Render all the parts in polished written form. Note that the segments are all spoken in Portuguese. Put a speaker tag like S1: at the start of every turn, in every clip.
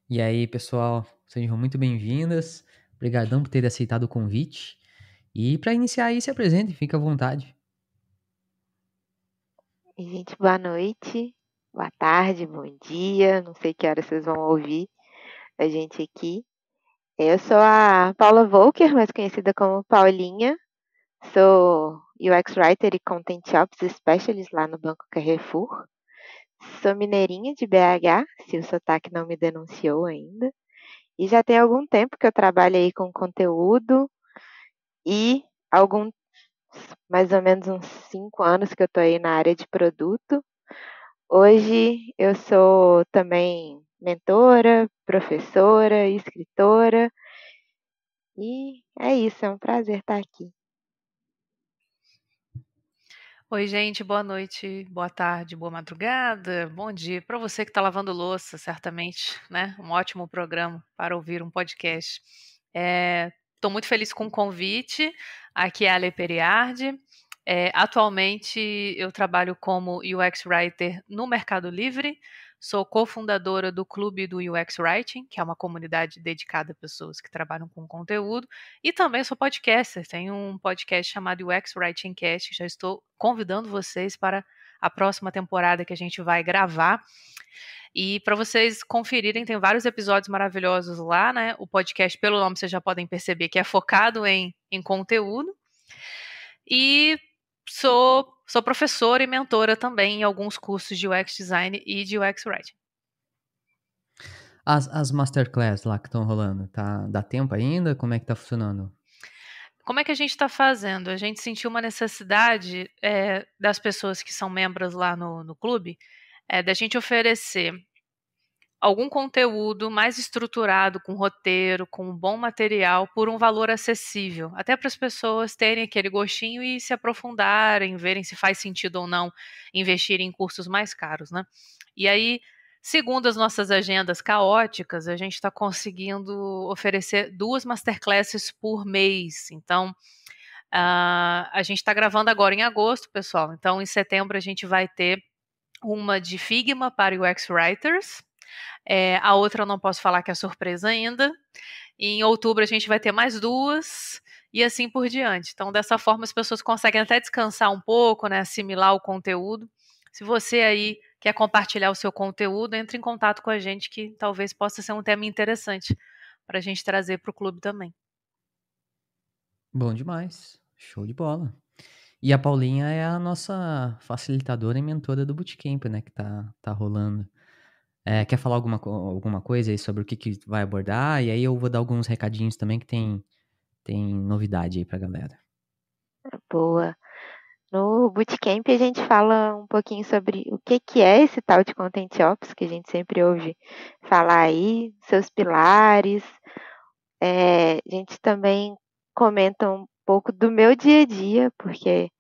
S1: E aí, pessoal, sejam muito bem-vindas. Obrigadão por ter aceitado o convite. E para iniciar aí, se apresente, fica à vontade.
S2: E, gente, boa noite, boa tarde, bom dia. Não sei que hora vocês vão ouvir a gente aqui. Eu sou a Paula Volker, mais conhecida como Paulinha. Sou UX Writer e Content Ops Specialist lá no Banco Carrefour. Sou mineirinha de BH, se o sotaque não me denunciou ainda. E já tem algum tempo que eu trabalho aí com conteúdo e algum, mais ou menos uns 5 anos que eu estou aí na área de produto. Hoje eu sou também mentora, professora, escritora e é isso, é um prazer estar aqui.
S3: Oi, gente, boa noite, boa tarde, boa madrugada, bom dia. Para você que está lavando louça, certamente, né? Um ótimo programa para ouvir um podcast. Estou muito feliz com o convite. Aqui é a Ale Periardi. Atualmente eu trabalho como UX Writer no Mercado Livre. Sou cofundadora do Clube do UX Writing, que é uma comunidade dedicada a pessoas que trabalham com conteúdo. E também sou podcaster. Tenho um podcast chamado UX Writing Cast. Já estou convidando vocês para a próxima temporada que a gente vai gravar. E para vocês conferirem, tem vários episódios maravilhosos lá, né? O podcast, pelo nome, vocês já podem perceber que é focado em conteúdo. E sou professora e mentora também em alguns cursos de UX Design e de UX Writing.
S1: As masterclass lá que estão rolando, dá tempo ainda? Como é que tá funcionando?
S3: Como é que a gente está fazendo? A gente sentiu uma necessidade das pessoas que são membros lá no clube, da gente oferecer algum conteúdo mais estruturado, com roteiro, com um bom material, por um valor acessível, até para as pessoas terem aquele gostinho e se aprofundarem, verem se faz sentido ou não investir em cursos mais caros, né? E aí, segundo as nossas agendas caóticas, a gente está conseguindo oferecer 2 masterclasses por mês. Então, a gente está gravando agora em agosto, pessoal. Então, em setembro, a gente vai ter uma de Figma para UX Writers. A outra eu não posso falar que é surpresa ainda. Em outubro a gente vai ter mais 2 e assim por diante. Então, dessa forma, as pessoas conseguem até descansar um pouco, né, assimilar o conteúdo. Se você aí quer compartilhar o seu conteúdo, entre em contato com a gente, que talvez possa ser um tema interessante para a gente trazer para o clube também.
S1: Bom demais. Show de bola. E a Paulinha é a nossa facilitadora e mentora do Bootcamp, né, que tá rolando. Quer falar alguma coisa aí sobre o que vai abordar? E aí eu vou dar alguns recadinhos também que tem novidade aí pra galera.
S2: Boa. No Bootcamp a gente fala um pouquinho sobre o que é esse tal de Content Ops, que a gente sempre ouve falar aí, seus pilares. A gente também comenta um pouco do meu dia a dia, porque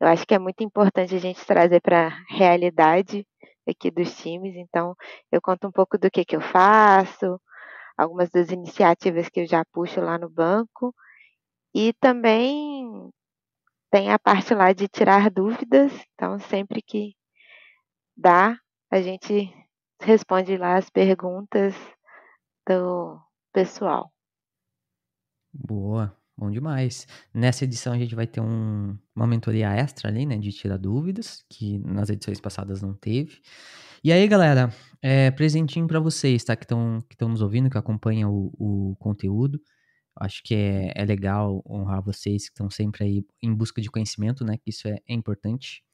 S2: eu acho que é muito importante a gente trazer para a realidade aqui dos times. Então, eu conto um pouco do que eu faço, algumas das iniciativas que eu já puxo lá no banco. E também tem a parte lá de tirar dúvidas. Então, sempre que dá, a gente responde lá as perguntas do pessoal.
S1: Boa, bom demais. Nessa edição a gente vai ter uma mentoria extra ali, né, de tirar dúvidas, que nas edições passadas não teve. E aí, galera, presentinho pra vocês, tá, que estão nos ouvindo, que acompanham o conteúdo. Acho que é legal honrar vocês que estão sempre aí em busca de conhecimento, né, que isso é importante.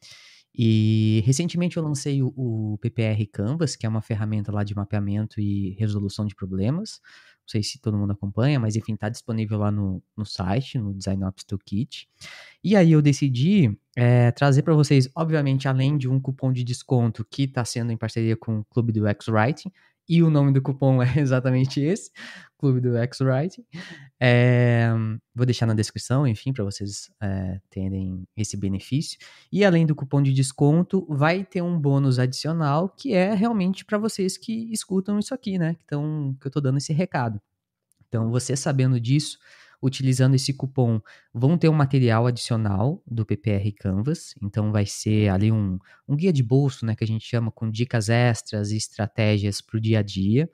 S1: E recentemente eu lancei o PPR Canvas, que é uma ferramenta lá de mapeamento e resolução de problemas. Não sei se todo mundo acompanha, mas enfim, está disponível lá no site, no Design Ops Toolkit. E aí eu decidi trazer para vocês, obviamente, além de um cupom de desconto que está sendo em parceria com o Clube do UX Writing, e o nome do cupom é exatamente esse, Clube do UX Writing. Vou deixar na descrição, enfim, para vocês terem esse benefício. E além do cupom de desconto, vai ter um bônus adicional que é realmente para vocês que escutam isso aqui, né? Então, que eu tô dando esse recado. Então, você sabendo disso, utilizando esse cupom, vão ter um material adicional do PPR Canvas. Então, vai ser ali um guia de bolso, né? Que a gente chama com dicas extras e estratégias para o dia a dia.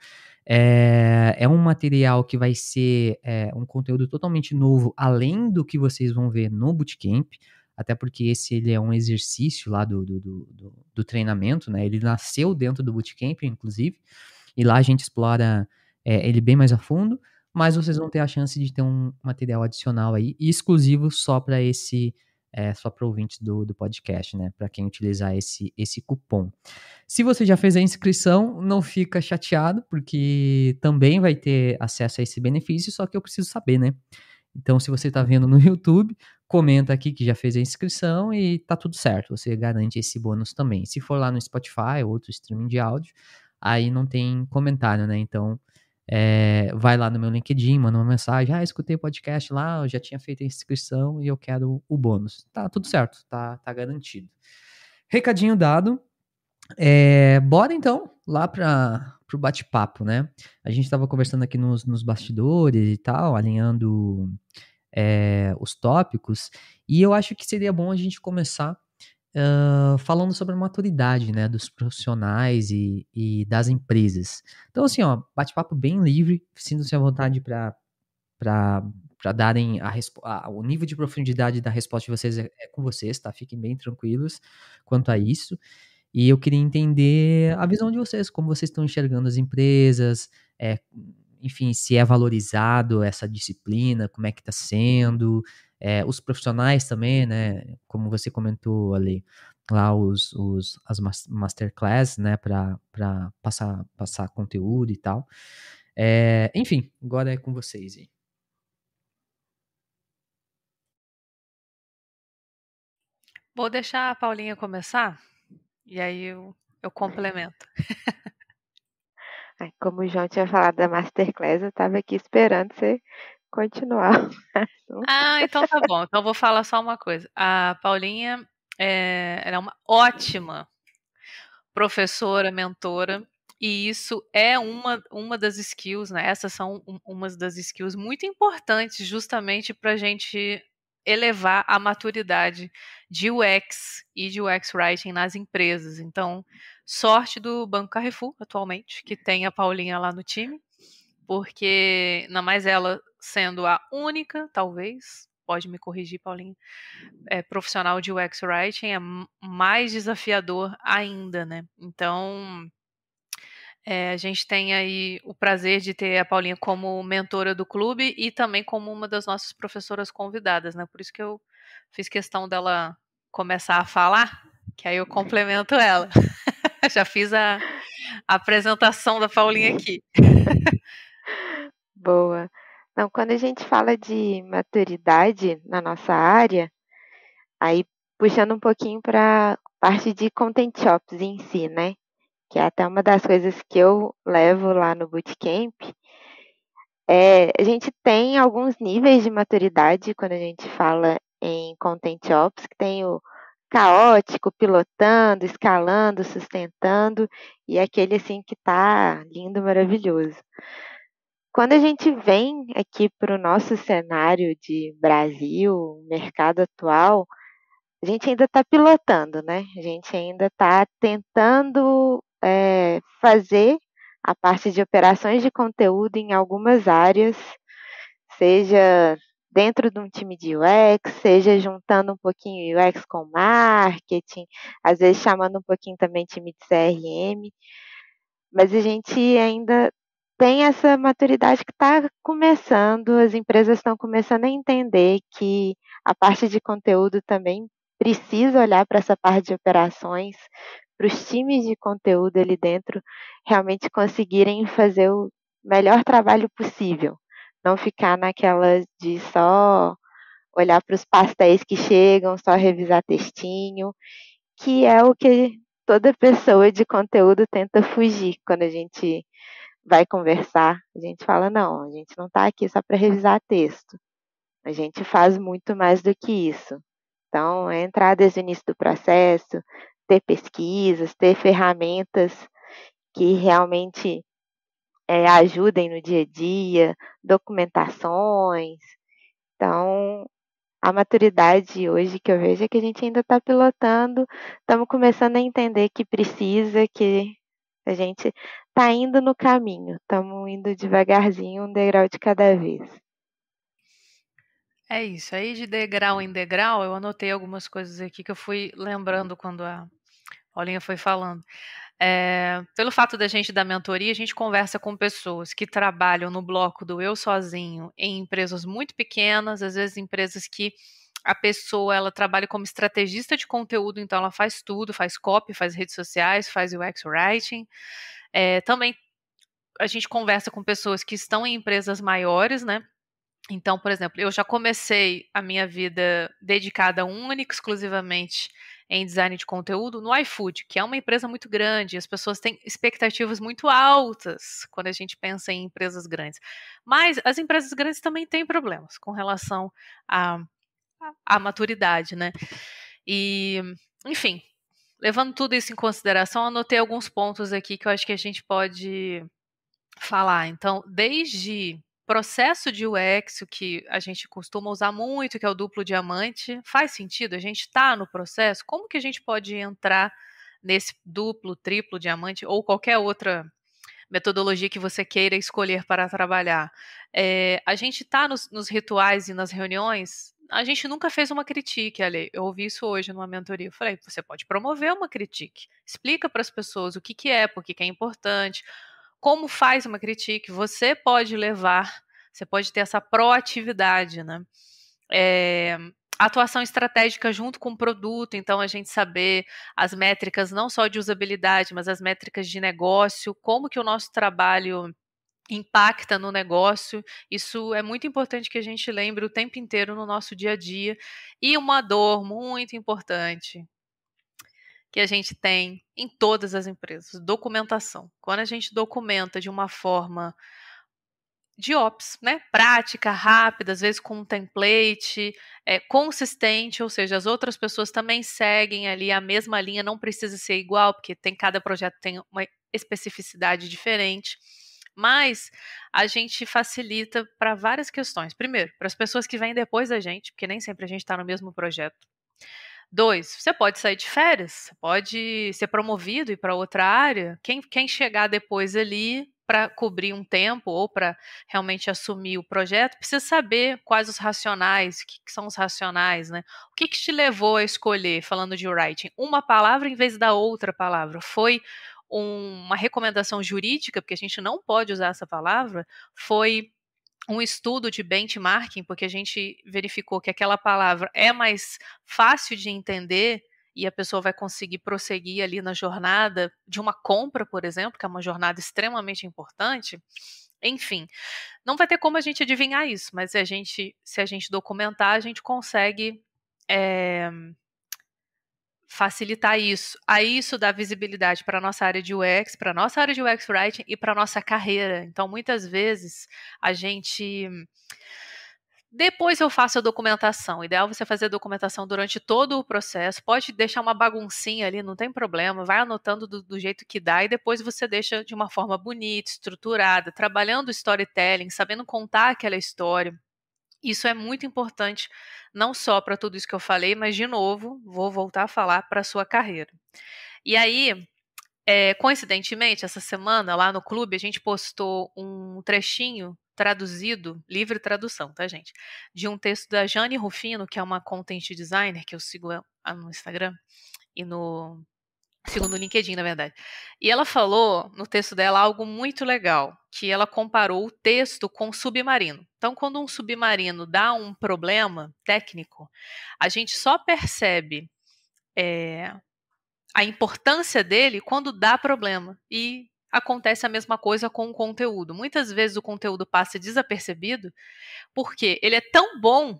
S1: É um material que vai ser um conteúdo totalmente novo, além do que vocês vão ver no Bootcamp, até porque ele é um exercício lá do treinamento, né? Ele nasceu dentro do Bootcamp, inclusive, e lá a gente explora ele bem mais a fundo, mas vocês vão ter a chance de ter um material adicional aí, exclusivo só para só para ouvintes do podcast, né? Para quem utilizar esse cupom. Se você já fez a inscrição, não fica chateado, porque também vai ter acesso a esse benefício, só que eu preciso saber, né? Então, se você está vendo no YouTube, comenta aqui que já fez a inscrição e tá tudo certo, você garante esse bônus também. Se for lá no Spotify ou outro streaming de áudio, aí não tem comentário, né? Então, vai lá no meu LinkedIn, manda uma mensagem, escutei o podcast lá, eu já tinha feito a inscrição e eu quero o bônus. Tá tudo certo, tá garantido. Recadinho dado. Bora então lá para o bate-papo, né? A gente estava conversando aqui nos bastidores e tal, alinhando os tópicos, e eu acho que seria bom a gente começar falando sobre a maturidade, né, dos profissionais e das empresas. Então, assim, ó, bate-papo bem livre, sintam-se à vontade para darem o nível de profundidade da resposta de vocês é com vocês, tá? Fiquem bem tranquilos quanto a isso. E eu queria entender a visão de vocês, como vocês estão enxergando as empresas, enfim, se é valorizado essa disciplina, como é que está sendo, os profissionais também, né, como você comentou ali, lá as masterclass, né, para passar conteúdo e tal. Enfim, agora é com vocês aí.
S3: Vou deixar a Paulinha começar e aí eu complemento.
S2: Como o João tinha falado da Masterclass, eu estava aqui esperando você continuar.
S3: Então tá bom. Então vou falar só uma coisa. A Paulinha ela é uma ótima professora, mentora, e isso é uma das skills, né? Essas são umas das skills muito importantes justamente para a gente elevar a maturidade de UX e de UX Writing nas empresas. Então, sorte do Banco Carrefour, atualmente, que tem a Paulinha lá no time, porque, ainda mais ela sendo a única, talvez, pode me corrigir, Paulinha, profissional de UX Writing, é mais desafiador ainda, né? Então, a gente tem aí o prazer de ter a Paulinha como mentora do clube e também como uma das nossas professoras convidadas, né? Por isso que eu fiz questão dela começar a falar, que aí eu complemento ela. Já fiz a apresentação da Paulinha aqui.
S2: Boa. Então, quando a gente fala de maturidade na nossa área, aí puxando um pouquinho para a parte de Content Shops em si, né? Que é até uma das coisas que eu levo lá no Bootcamp. A gente tem alguns níveis de maturidade quando a gente fala em Content Ops, que tem o caótico, pilotando, escalando, sustentando, e aquele assim que tá lindo, maravilhoso. Quando a gente vem aqui para o nosso cenário de Brasil, mercado atual, a gente ainda está pilotando, né? A gente ainda está tentando fazer a parte de operações de conteúdo em algumas áreas, seja dentro de um time de UX, seja juntando um pouquinho UX com marketing, às vezes chamando um pouquinho também time de CRM, mas a gente ainda tem essa maturidade que está começando, as empresas estão começando a entender que a parte de conteúdo também precisa olhar para essa parte de operações, para os times de conteúdo ali dentro realmente conseguirem fazer o melhor trabalho possível. Não ficar naquela de só olhar para os pastéis que chegam, só revisar textinho, que é o que toda pessoa de conteúdo tenta fugir quando a gente vai conversar. A gente fala, não, a gente não está aqui só para revisar texto. A gente faz muito mais do que isso. Então, é entrar desde o início do processo, ter pesquisas, ter ferramentas que realmente ajudem no dia a dia, documentações. Então, a maturidade hoje que eu vejo é que a gente ainda está pilotando, estamos começando a entender que precisa, que a gente tá indo no caminho, estamos indo devagarzinho, um degrau de cada vez.
S3: É isso, aí de degrau em degrau, eu anotei algumas coisas aqui que eu fui lembrando quando a Paulinha foi falando. Pelo fato da gente dar mentoria, a gente conversa com pessoas que trabalham no bloco do eu sozinho em empresas muito pequenas, às vezes empresas que a pessoa ela trabalha como estrategista de conteúdo, então ela faz tudo, faz copy, faz redes sociais, faz UX writing. Também a gente conversa com pessoas que estão em empresas maiores, né? Então, por exemplo, eu já comecei a minha vida dedicada única, exclusivamente em design de conteúdo no iFood, que é uma empresa muito grande, as pessoas têm expectativas muito altas quando a gente pensa em empresas grandes. Mas as empresas grandes também têm problemas com relação à maturidade, né? E, enfim, levando tudo isso em consideração, anotei alguns pontos aqui que eu acho que a gente pode falar. Então, desde processo de UX, o que a gente costuma usar muito, que é o duplo diamante, faz sentido? A gente está no processo? Como que a gente pode entrar nesse duplo, triplo diamante ou qualquer outra metodologia que você queira escolher para trabalhar? A gente está nos rituais e nas reuniões. A gente nunca fez uma critique, Ale. Eu ouvi isso hoje numa mentoria. Eu falei, você pode promover uma critique. Explica para as pessoas o que é, por que é importante, como faz uma critique, você pode levar, você pode ter essa proatividade, né? Atuação estratégica junto com o produto, então a gente saber as métricas não só de usabilidade, mas as métricas de negócio, como que o nosso trabalho impacta no negócio. Isso é muito importante que a gente lembre o tempo inteiro no nosso dia a dia. E uma dor muito importante que a gente tem em todas as empresas, documentação. Quando a gente documenta de uma forma de ops, né? Prática, rápida, às vezes com um template, consistente, ou seja, as outras pessoas também seguem ali a mesma linha, não precisa ser igual, porque cada projeto tem uma especificidade diferente. Mas a gente facilita para várias questões. Primeiro, para as pessoas que vêm depois da gente, porque nem sempre a gente está no mesmo projeto. 2, você pode sair de férias, pode ser promovido e ir para outra área. Quem chegar depois ali para cobrir um tempo ou para realmente assumir o projeto, precisa saber quais os racionais, o que são os racionais, né? O que te levou a escolher, falando de writing, uma palavra em vez da outra palavra? Foi uma recomendação jurídica, porque a gente não pode usar essa palavra? Foi um estudo de benchmarking, porque a gente verificou que aquela palavra é mais fácil de entender e a pessoa vai conseguir prosseguir ali na jornada de uma compra, por exemplo, que é uma jornada extremamente importante. Enfim, não vai ter como a gente adivinhar isso, mas se a gente documentar, a gente consegue facilitar isso. Aí isso dá visibilidade para a nossa área de UX, para a nossa área de UX Writing e para a nossa carreira. Então, muitas vezes, a gente... Depois eu faço a documentação. O ideal é você fazer a documentação durante todo o processo. Pode deixar uma baguncinha ali, não tem problema. Vai anotando do jeito que dá e depois você deixa de uma forma bonita, estruturada, trabalhando o storytelling, sabendo contar aquela história. Isso é muito importante, não só para tudo isso que eu falei, mas, de novo, vou voltar a falar para a sua carreira. E aí, coincidentemente, essa semana, lá no clube, a gente postou um trechinho traduzido, livre tradução, tá, gente? De um texto da Jane Rufino, que é uma content designer, que eu sigo no Instagram e sigo no LinkedIn, na verdade. E ela falou no texto dela algo muito legal, que ela comparou o texto com o submarino. Então, quando um submarino dá um problema técnico, a gente só percebe a importância dele quando dá problema. E acontece a mesma coisa com o conteúdo. Muitas vezes o conteúdo passa desapercebido porque ele é tão bom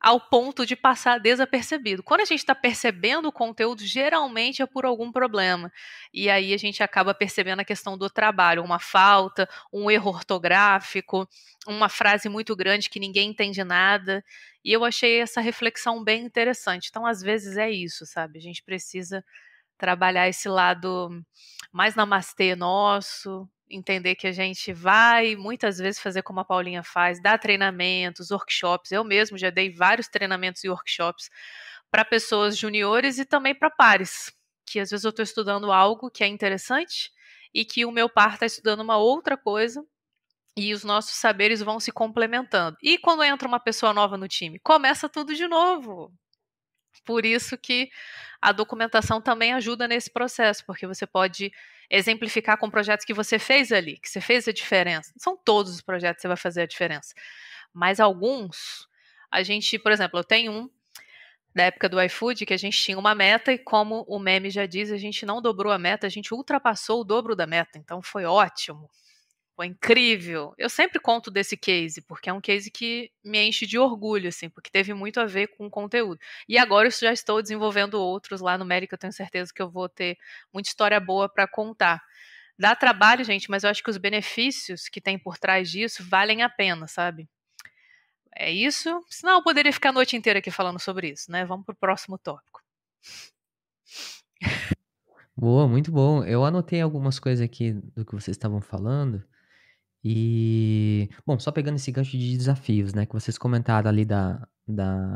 S3: ao ponto de passar desapercebido. Quando a gente está percebendo o conteúdo, geralmente é por algum problema. E aí a gente acaba percebendo a questão do trabalho, uma falta, um erro ortográfico, uma frase muito grande que ninguém entende nada. E eu achei essa reflexão bem interessante. Então, às vezes é isso, sabe? A gente precisa trabalhar esse lado mais namastê nosso, entender que a gente vai muitas vezes fazer como a Paulinha faz, dar treinamentos, workshops. Eu mesmo já dei vários treinamentos e workshops para pessoas juniores e também para pares, que às vezes eu estou estudando algo que é interessante e que o meu par está estudando uma outra coisa e os nossos saberes vão se complementando. E quando entra uma pessoa nova no time, começa tudo de novo. Por isso que a documentação também ajuda nesse processo, porque você pode exemplificar com projetos que você fez ali, que você fez a diferença. Não são todos os projetos que você vai fazer a diferença, mas alguns, a gente, por exemplo, eu tenho um da época do iFood que a gente tinha uma meta e como o meme já diz, a gente não dobrou a meta, a gente ultrapassou o dobro da meta, então foi ótimo. Foi incrível. Eu sempre conto desse case, porque é um case que me enche de orgulho, assim, porque teve muito a ver com o conteúdo. E agora eu já estou desenvolvendo outros lá no Médica, que eu tenho certeza que eu vou ter muita história boa para contar. Dá trabalho, gente, mas eu acho que os benefícios que tem por trás disso valem a pena, sabe? É isso. Senão eu poderia ficar a noite inteira aqui falando sobre isso, né? Vamos pro próximo tópico.
S1: Boa, muito bom. Eu anotei algumas coisas aqui do que vocês estavam falando. E, bom, só pegando esse gancho de desafios, né? Que vocês comentaram ali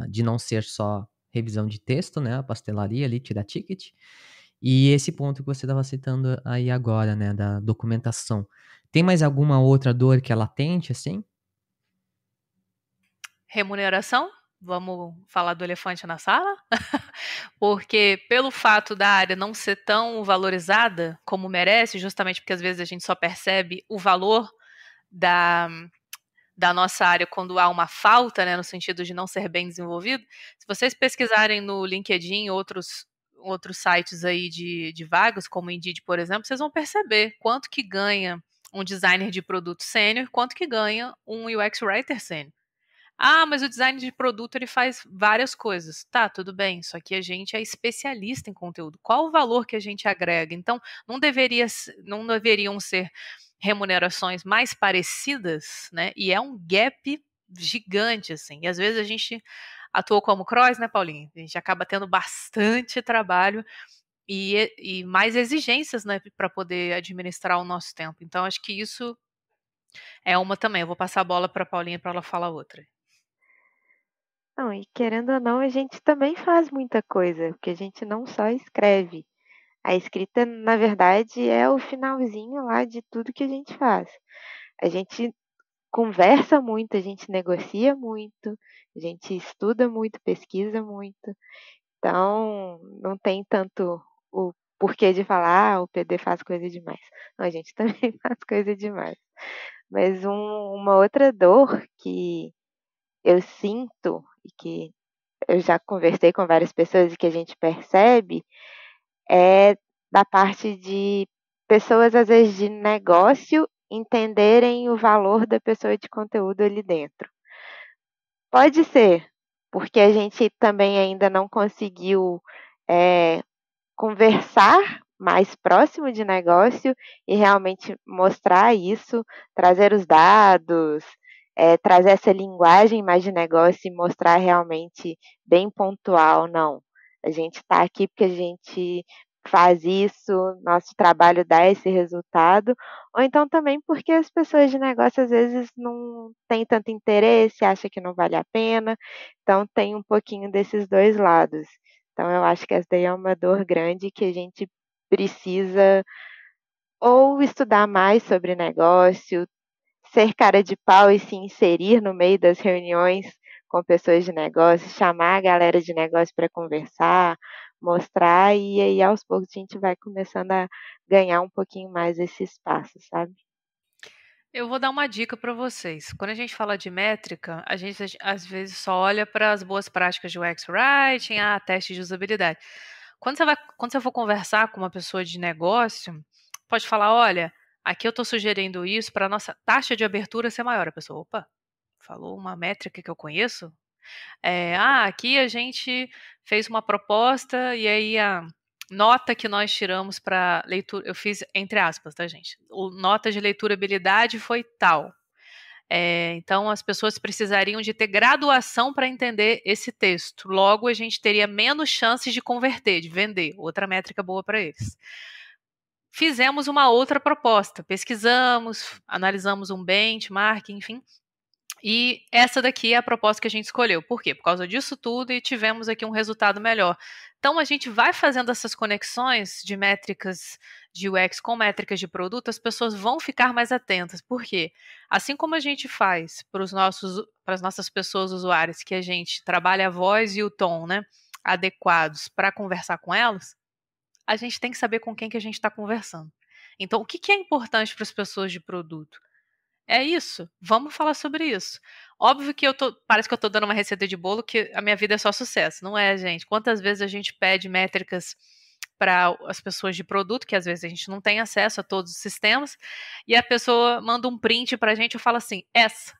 S1: de não ser só revisão de texto, né? A pastelaria ali, tirar ticket. E esse ponto que você estava citando aí agora, né? Da documentação. Tem mais alguma outra dor que é latente, assim?
S3: Remuneração? Vamos falar do elefante na sala? Porque pelo fato da área não ser tão valorizada como merece, justamente porque às vezes a gente só percebe o valor da, da nossa área quando há uma falta, né, no sentido de não ser bem desenvolvido. Se vocês pesquisarem no LinkedIn outros sites aí de vagas, como o Indeed, por exemplo, vocês vão perceber quanto que ganha um designer de produto sênior, quanto que ganha um UX writer sênior. Ah, mas o design de produto ele faz várias coisas. Tá, tudo bem. Só que a gente é especialista em conteúdo. Qual o valor que a gente agrega? Então, não deveriam ser remunerações mais parecidas, né? E é um gap gigante, assim. E às vezes a gente atua como cross, né, Paulinho? A gente acaba tendo bastante trabalho e mais exigências, né, para poder administrar o nosso tempo. Então, acho que isso é uma também. Eu vou passar a bola para a Paulinha para ela falar outra.
S2: Não, e querendo ou não, a gente também faz muita coisa, porque a gente não só escreve. A escrita, na verdade, é o finalzinho lá de tudo que a gente faz. A gente conversa muito, a gente negocia muito, a gente estuda muito, pesquisa muito. Então, não tem tanto o porquê de falar, o PD faz coisa demais. Não, a gente também faz coisa demais. Mas uma outra dor que eu sinto e que eu já conversei com várias pessoas e que a gente percebe é da parte de pessoas, às vezes, de negócio entenderem o valor da pessoa de conteúdo ali dentro. Pode ser, porque a gente também ainda não conseguiu conversar mais próximo de negócio e realmente mostrar isso, trazer os dados, trazer essa linguagem mais de negócio e mostrar realmente bem pontual, não. A gente está aqui porque a gente faz isso, nosso trabalho dá esse resultado, ou então também porque as pessoas de negócio às vezes não têm tanto interesse, acham que não vale a pena, então tem um pouquinho desses dois lados. Então eu acho que essa daí é uma dor grande que a gente precisa ou estudar mais sobre negócio, ser cara de pau e se inserir no meio das reuniões com pessoas de negócio, chamar a galera de negócio para conversar, mostrar e aí aos poucos a gente vai começando a ganhar um pouquinho mais esse espaço, sabe?
S3: Eu vou dar uma dica para vocês. Quando a gente fala de métrica, a gente às vezes só olha para as boas práticas de UX Writing, teste de usabilidade. Quando você for conversar com uma pessoa de negócio, pode falar, olha, aqui eu estou sugerindo isso para a nossa taxa de abertura ser maior. A pessoa, opa, falou uma métrica que eu conheço? Aqui a gente fez uma proposta e aí a nota que nós tiramos para leitura, eu fiz entre aspas, tá, gente? Nota de leiturabilidade foi tal. Então, as pessoas precisariam de ter graduação para entender esse texto. Logo, a gente teria menos chances de converter, de vender. Outra métrica boa para eles. Fizemos uma outra proposta. Pesquisamos, analisamos um benchmark, enfim. E essa daqui é a proposta que a gente escolheu. Por quê? Por causa disso tudo e tivemos aqui um resultado melhor. Então, a gente vai fazendo essas conexões de métricas de UX com métricas de produto, as pessoas vão ficar mais atentas. Por quê? Assim como a gente faz para as nossas pessoas usuárias, que a gente trabalha a voz e o tom, né, adequados para conversar com elas, a gente tem que saber com quem que a gente está conversando. Então, o que é importante para as pessoas de produto? É isso, vamos falar sobre isso. Óbvio que parece que eu tô dando uma receita de bolo que a minha vida é só sucesso. Não é, gente? Quantas vezes a gente pede métricas para as pessoas de produto, que às vezes a gente não tem acesso a todos os sistemas, e a pessoa manda um print pra gente e fala assim,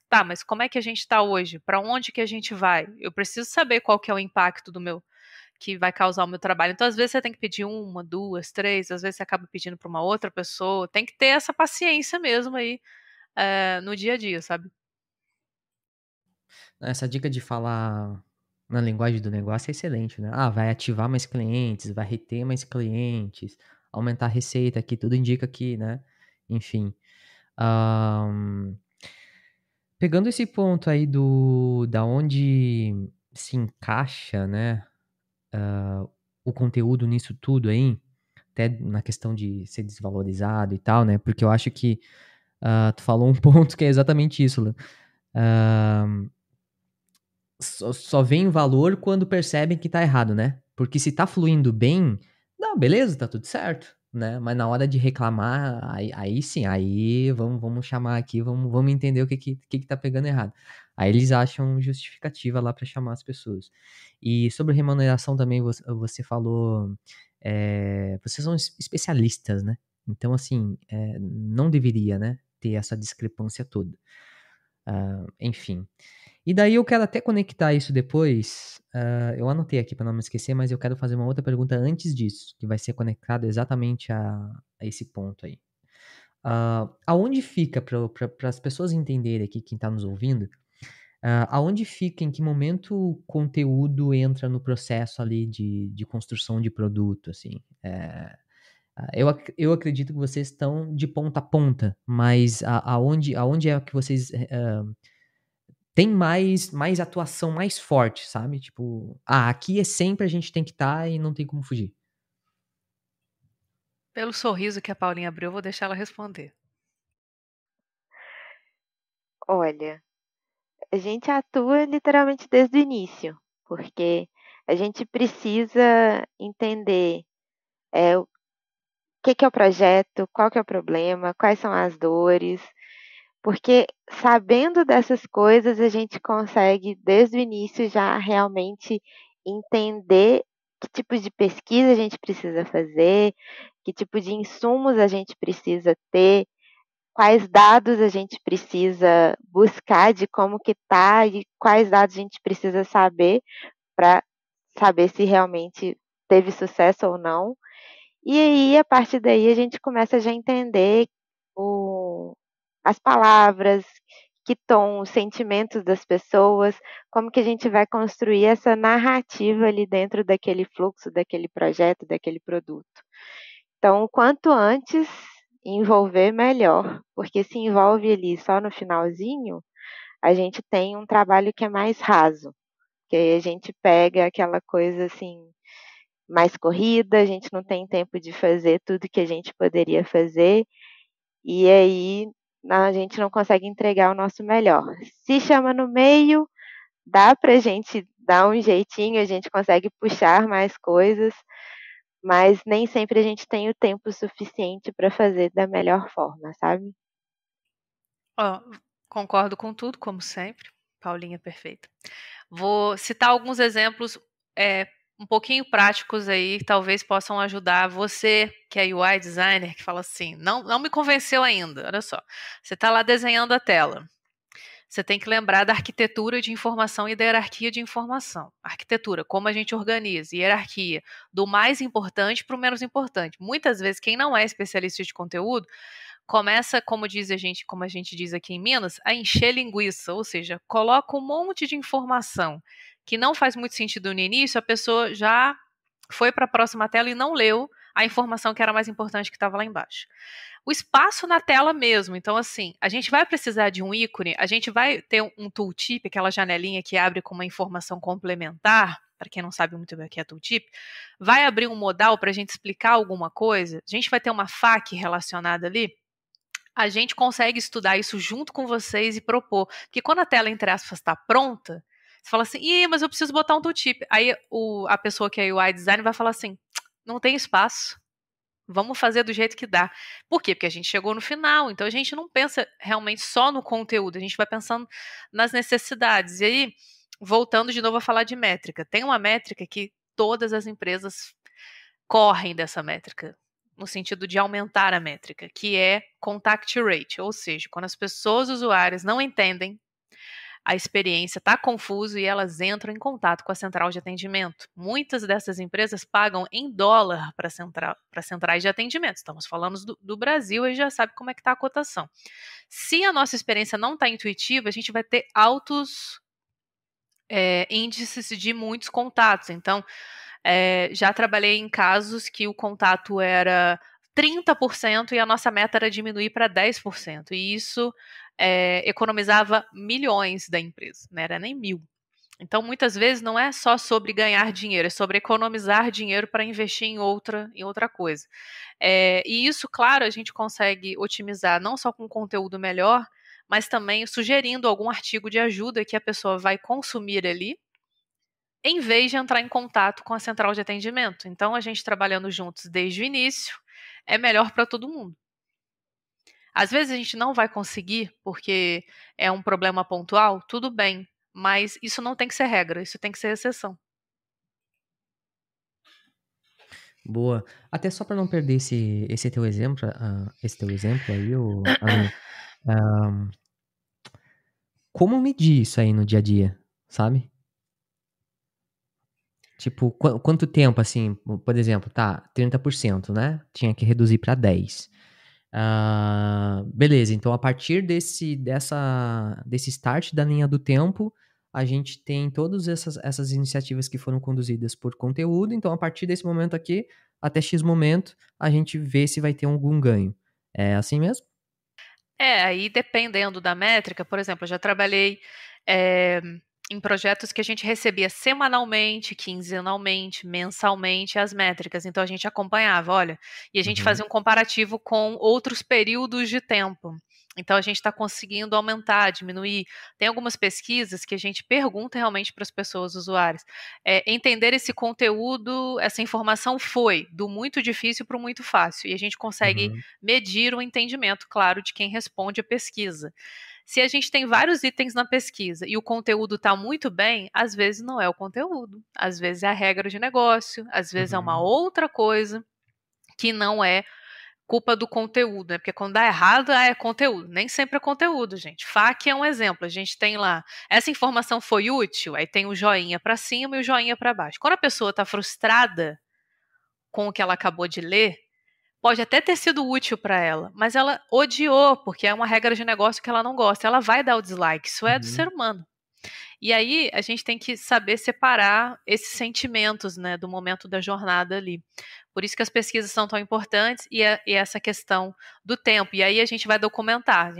S3: tá, mas como é que a gente tá hoje? Para onde que a gente vai? Eu preciso saber qual que é o impacto que vai causar o meu trabalho. Então, às vezes, você tem que pedir uma, duas, três, às vezes você acaba pedindo para uma outra pessoa. Tem que ter essa paciência mesmo aí no dia a dia, sabe?
S1: Essa dica de falar na linguagem do negócio é excelente, né? Ah, vai ativar mais clientes, vai reter mais clientes, aumentar a receita aqui, tudo indica que, né? Enfim. Pegando esse ponto aí da onde se encaixa, né? O conteúdo nisso tudo aí, até na questão de ser desvalorizado e tal, né? Porque eu acho que tu falou um ponto que é exatamente isso, Léo. Só vem valor quando percebem que tá errado, né? Porque se tá fluindo bem, não, beleza, tá tudo certo, né? Mas na hora de reclamar, aí sim, aí vamos chamar aqui, vamos entender o que tá pegando errado. Aí eles acham justificativa lá para chamar as pessoas. E sobre remuneração também, você falou, vocês são especialistas, né? Então, assim, não deveria, né, ter essa discrepância toda. Enfim. E daí eu quero até conectar isso depois. Eu anotei aqui para não me esquecer, mas eu quero fazer uma outra pergunta antes disso, que vai ser conectado exatamente a esse ponto aí. Aonde fica, para as pessoas entenderem aqui, quem está nos ouvindo, aonde fica, em que momento o conteúdo entra no processo ali de construção de produto, assim? Eu acredito que vocês estão de ponta a ponta, mas aonde é que vocês tem mais atuação mais forte, sabe? Tipo, aqui é sempre a gente tem que estar e não tem como fugir.
S3: Pelo sorriso que a Paulinha abriu, eu vou deixar ela responder.
S2: Olha, a gente atua literalmente desde o início, porque a gente precisa entender o que é o projeto, qual que é o problema, quais são as dores, porque sabendo dessas coisas a gente consegue desde o início já realmente entender que tipo de pesquisa a gente precisa fazer, que tipo de insumos a gente precisa ter, quais dados a gente precisa buscar de como que tá e quais dados a gente precisa saber para saber se realmente teve sucesso ou não. E aí, a partir daí, a gente começa já a entender as palavras, que tom, os sentimentos das pessoas, como que a gente vai construir essa narrativa ali dentro daquele fluxo, daquele projeto, daquele produto. Então, o quanto antes envolver, melhor, porque se envolve ali só no finalzinho, a gente tem um trabalho que é mais raso, que aí a gente pega aquela coisa assim, mais corrida, a gente não tem tempo de fazer tudo que a gente poderia fazer, e aí a gente não consegue entregar o nosso melhor. Se chama no meio, dá para a gente dar um jeitinho, a gente consegue puxar mais coisas, mas nem sempre a gente tem o tempo suficiente para fazer da melhor forma, sabe?
S3: Concordo com tudo, como sempre. Paulinha perfeita. Vou citar alguns exemplos um pouquinho práticos aí, que talvez possam ajudar você, que é UI designer, que fala assim, não me convenceu ainda, olha só. Você está lá desenhando a tela. Você tem que lembrar da arquitetura de informação e da hierarquia de informação. Arquitetura, como a gente organiza, e hierarquia, do mais importante para o menos importante. Muitas vezes, quem não é especialista de conteúdo, começa, como a gente diz aqui em Minas, a encher linguiça, ou seja, coloca um monte de informação que não faz muito sentido no início, a pessoa já foi para a próxima tela e não leu a informação que era mais importante que estava lá embaixo. o espaço na tela mesmo. Então, assim, a gente vai precisar de um ícone, a gente vai ter um tooltip, aquela janelinha que abre com uma informação complementar, para quem não sabe muito bem o que é tooltip, vai abrir um modal para a gente explicar alguma coisa, a gente vai ter uma FAQ relacionada ali, a gente consegue estudar isso junto com vocês e propor. Porque quando a tela, entre aspas, está pronta, você fala assim, ih, mas eu preciso botar um tooltip. Aí a pessoa que é UI design vai falar assim, não tem espaço. Vamos fazer do jeito que dá. Por quê? Porque a gente chegou no final, então a gente não pensa realmente só no conteúdo, a gente vai pensando nas necessidades. E aí, voltando de novo a falar de métrica, tem uma métrica que todas as empresas correm dessa métrica, no sentido de aumentar a métrica, que é contact rate, ou seja, quando as pessoas usuárias não entendem a experiência, está confuso e elas entram em contato com a central de atendimento. Muitas dessas empresas pagam em dólar para centrais de atendimento. Estamos falando do Brasil e já sabe como é que está a cotação. Se a nossa experiência não está intuitiva, a gente vai ter altos índices de muitos contatos. Então, já trabalhei em casos que o contato era 30% e a nossa meta era diminuir para 10%. E isso economizava milhões da empresa, não era nem 1.000. Então, muitas vezes, não é só sobre ganhar dinheiro, é sobre economizar dinheiro para investir em outra coisa. E isso, claro, a gente consegue otimizar não só com conteúdo melhor, mas também sugerindo algum artigo de ajuda que a pessoa vai consumir ali, em vez de entrar em contato com a central de atendimento. Então, a gente trabalhando juntos desde o início é melhor para todo mundo. Às vezes a gente não vai conseguir, porque é um problema pontual, tudo bem, mas isso não tem que ser regra, isso tem que ser exceção.
S1: Boa. Até só para não perder esse teu exemplo, aí, Aline, como medir isso aí no dia a dia, sabe? Tipo, quanto tempo, assim, por exemplo, tá, 30%, né? Tinha que reduzir para 10%. Beleza, então a partir desse start da linha do tempo, a gente tem todas essas iniciativas que foram conduzidas por conteúdo, então a partir desse momento aqui, até X momento, a gente vê se vai ter algum ganho. É assim mesmo?
S3: Aí dependendo da métrica, por exemplo, eu já trabalhei em projetos que a gente recebia semanalmente, quinzenalmente, mensalmente as métricas. Então a gente acompanhava, olha, e a gente fazia um comparativo com outros períodos de tempo. Então a gente está conseguindo aumentar, diminuir. Tem algumas pesquisas que a gente pergunta realmente para as pessoas usuárias. Entender esse conteúdo, essa informação foi do muito difícil para o muito fácil. E a gente consegue medir o entendimento, claro, de quem responde a pesquisa. Se a gente tem vários itens na pesquisa e o conteúdo está muito bem, às vezes não é o conteúdo, às vezes é a regra de negócio, às vezes é uma outra coisa que não é culpa do conteúdo, né? Porque quando dá errado, é conteúdo. Nem sempre é conteúdo, gente. FAQ é um exemplo. A gente tem lá, essa informação foi útil, aí tem o joinha para cima e o joinha para baixo. Quando a pessoa está frustrada com o que ela acabou de ler, pode até ter sido útil para ela, mas ela odiou, porque é uma regra de negócio que ela não gosta. Ela vai dar o dislike, isso é do ser humano. E aí a gente tem que saber separar esses sentimentos, né, do momento da jornada ali. Por isso que as pesquisas são tão importantes e essa questão do tempo. E aí a gente vai documentar.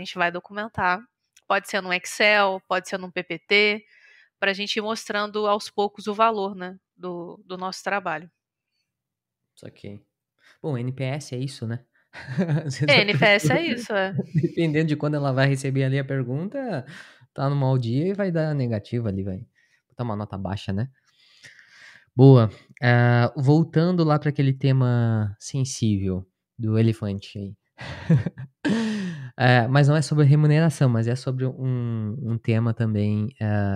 S3: Pode ser num Excel, pode ser num PPT, para a gente ir mostrando aos poucos o valor, né, do nosso trabalho.
S1: Isso aqui. Bom, NPS é isso, né?
S3: NPS é isso,
S1: Dependendo de quando ela vai receber ali a pergunta, tá no mau dia e vai dar negativa ali, vai botar uma nota baixa, né? Boa. Voltando lá para aquele tema sensível do elefante aí. Mas não é sobre remuneração, mas é sobre um tema também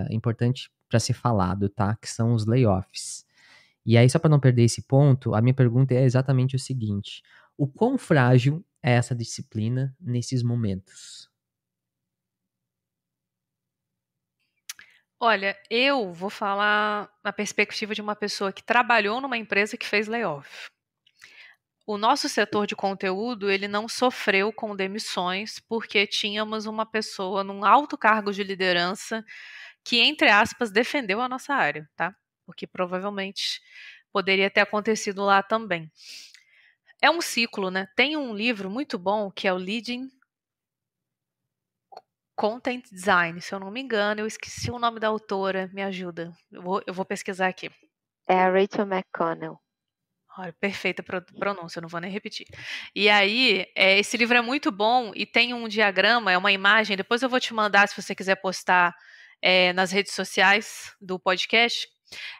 S1: importante para ser falado, tá? Que são os layoffs. E aí, só para não perder esse ponto, a minha pergunta é exatamente o seguinte: o quão frágil é essa disciplina nesses momentos?
S3: Olha, eu vou falar na perspectiva de uma pessoa que trabalhou numa empresa que fez layoff. O nosso setor de conteúdo, ele não sofreu com demissões porque tínhamos uma pessoa num alto cargo de liderança que, entre aspas, defendeu a nossa área, tá? Porque provavelmente poderia ter acontecido lá também. é um ciclo, né? Tem um livro muito bom que é o Leading Content Design, se eu não me engano. Eu esqueci o nome da autora, me ajuda. Eu vou pesquisar aqui.
S2: É a Rachel McConnell.
S3: Olha, perfeita pronúncia, eu não vou nem repetir. E aí, esse livro é muito bom e tem um diagrama, é uma imagem. Depois eu vou te mandar, se você quiser postar nas redes sociais do podcast.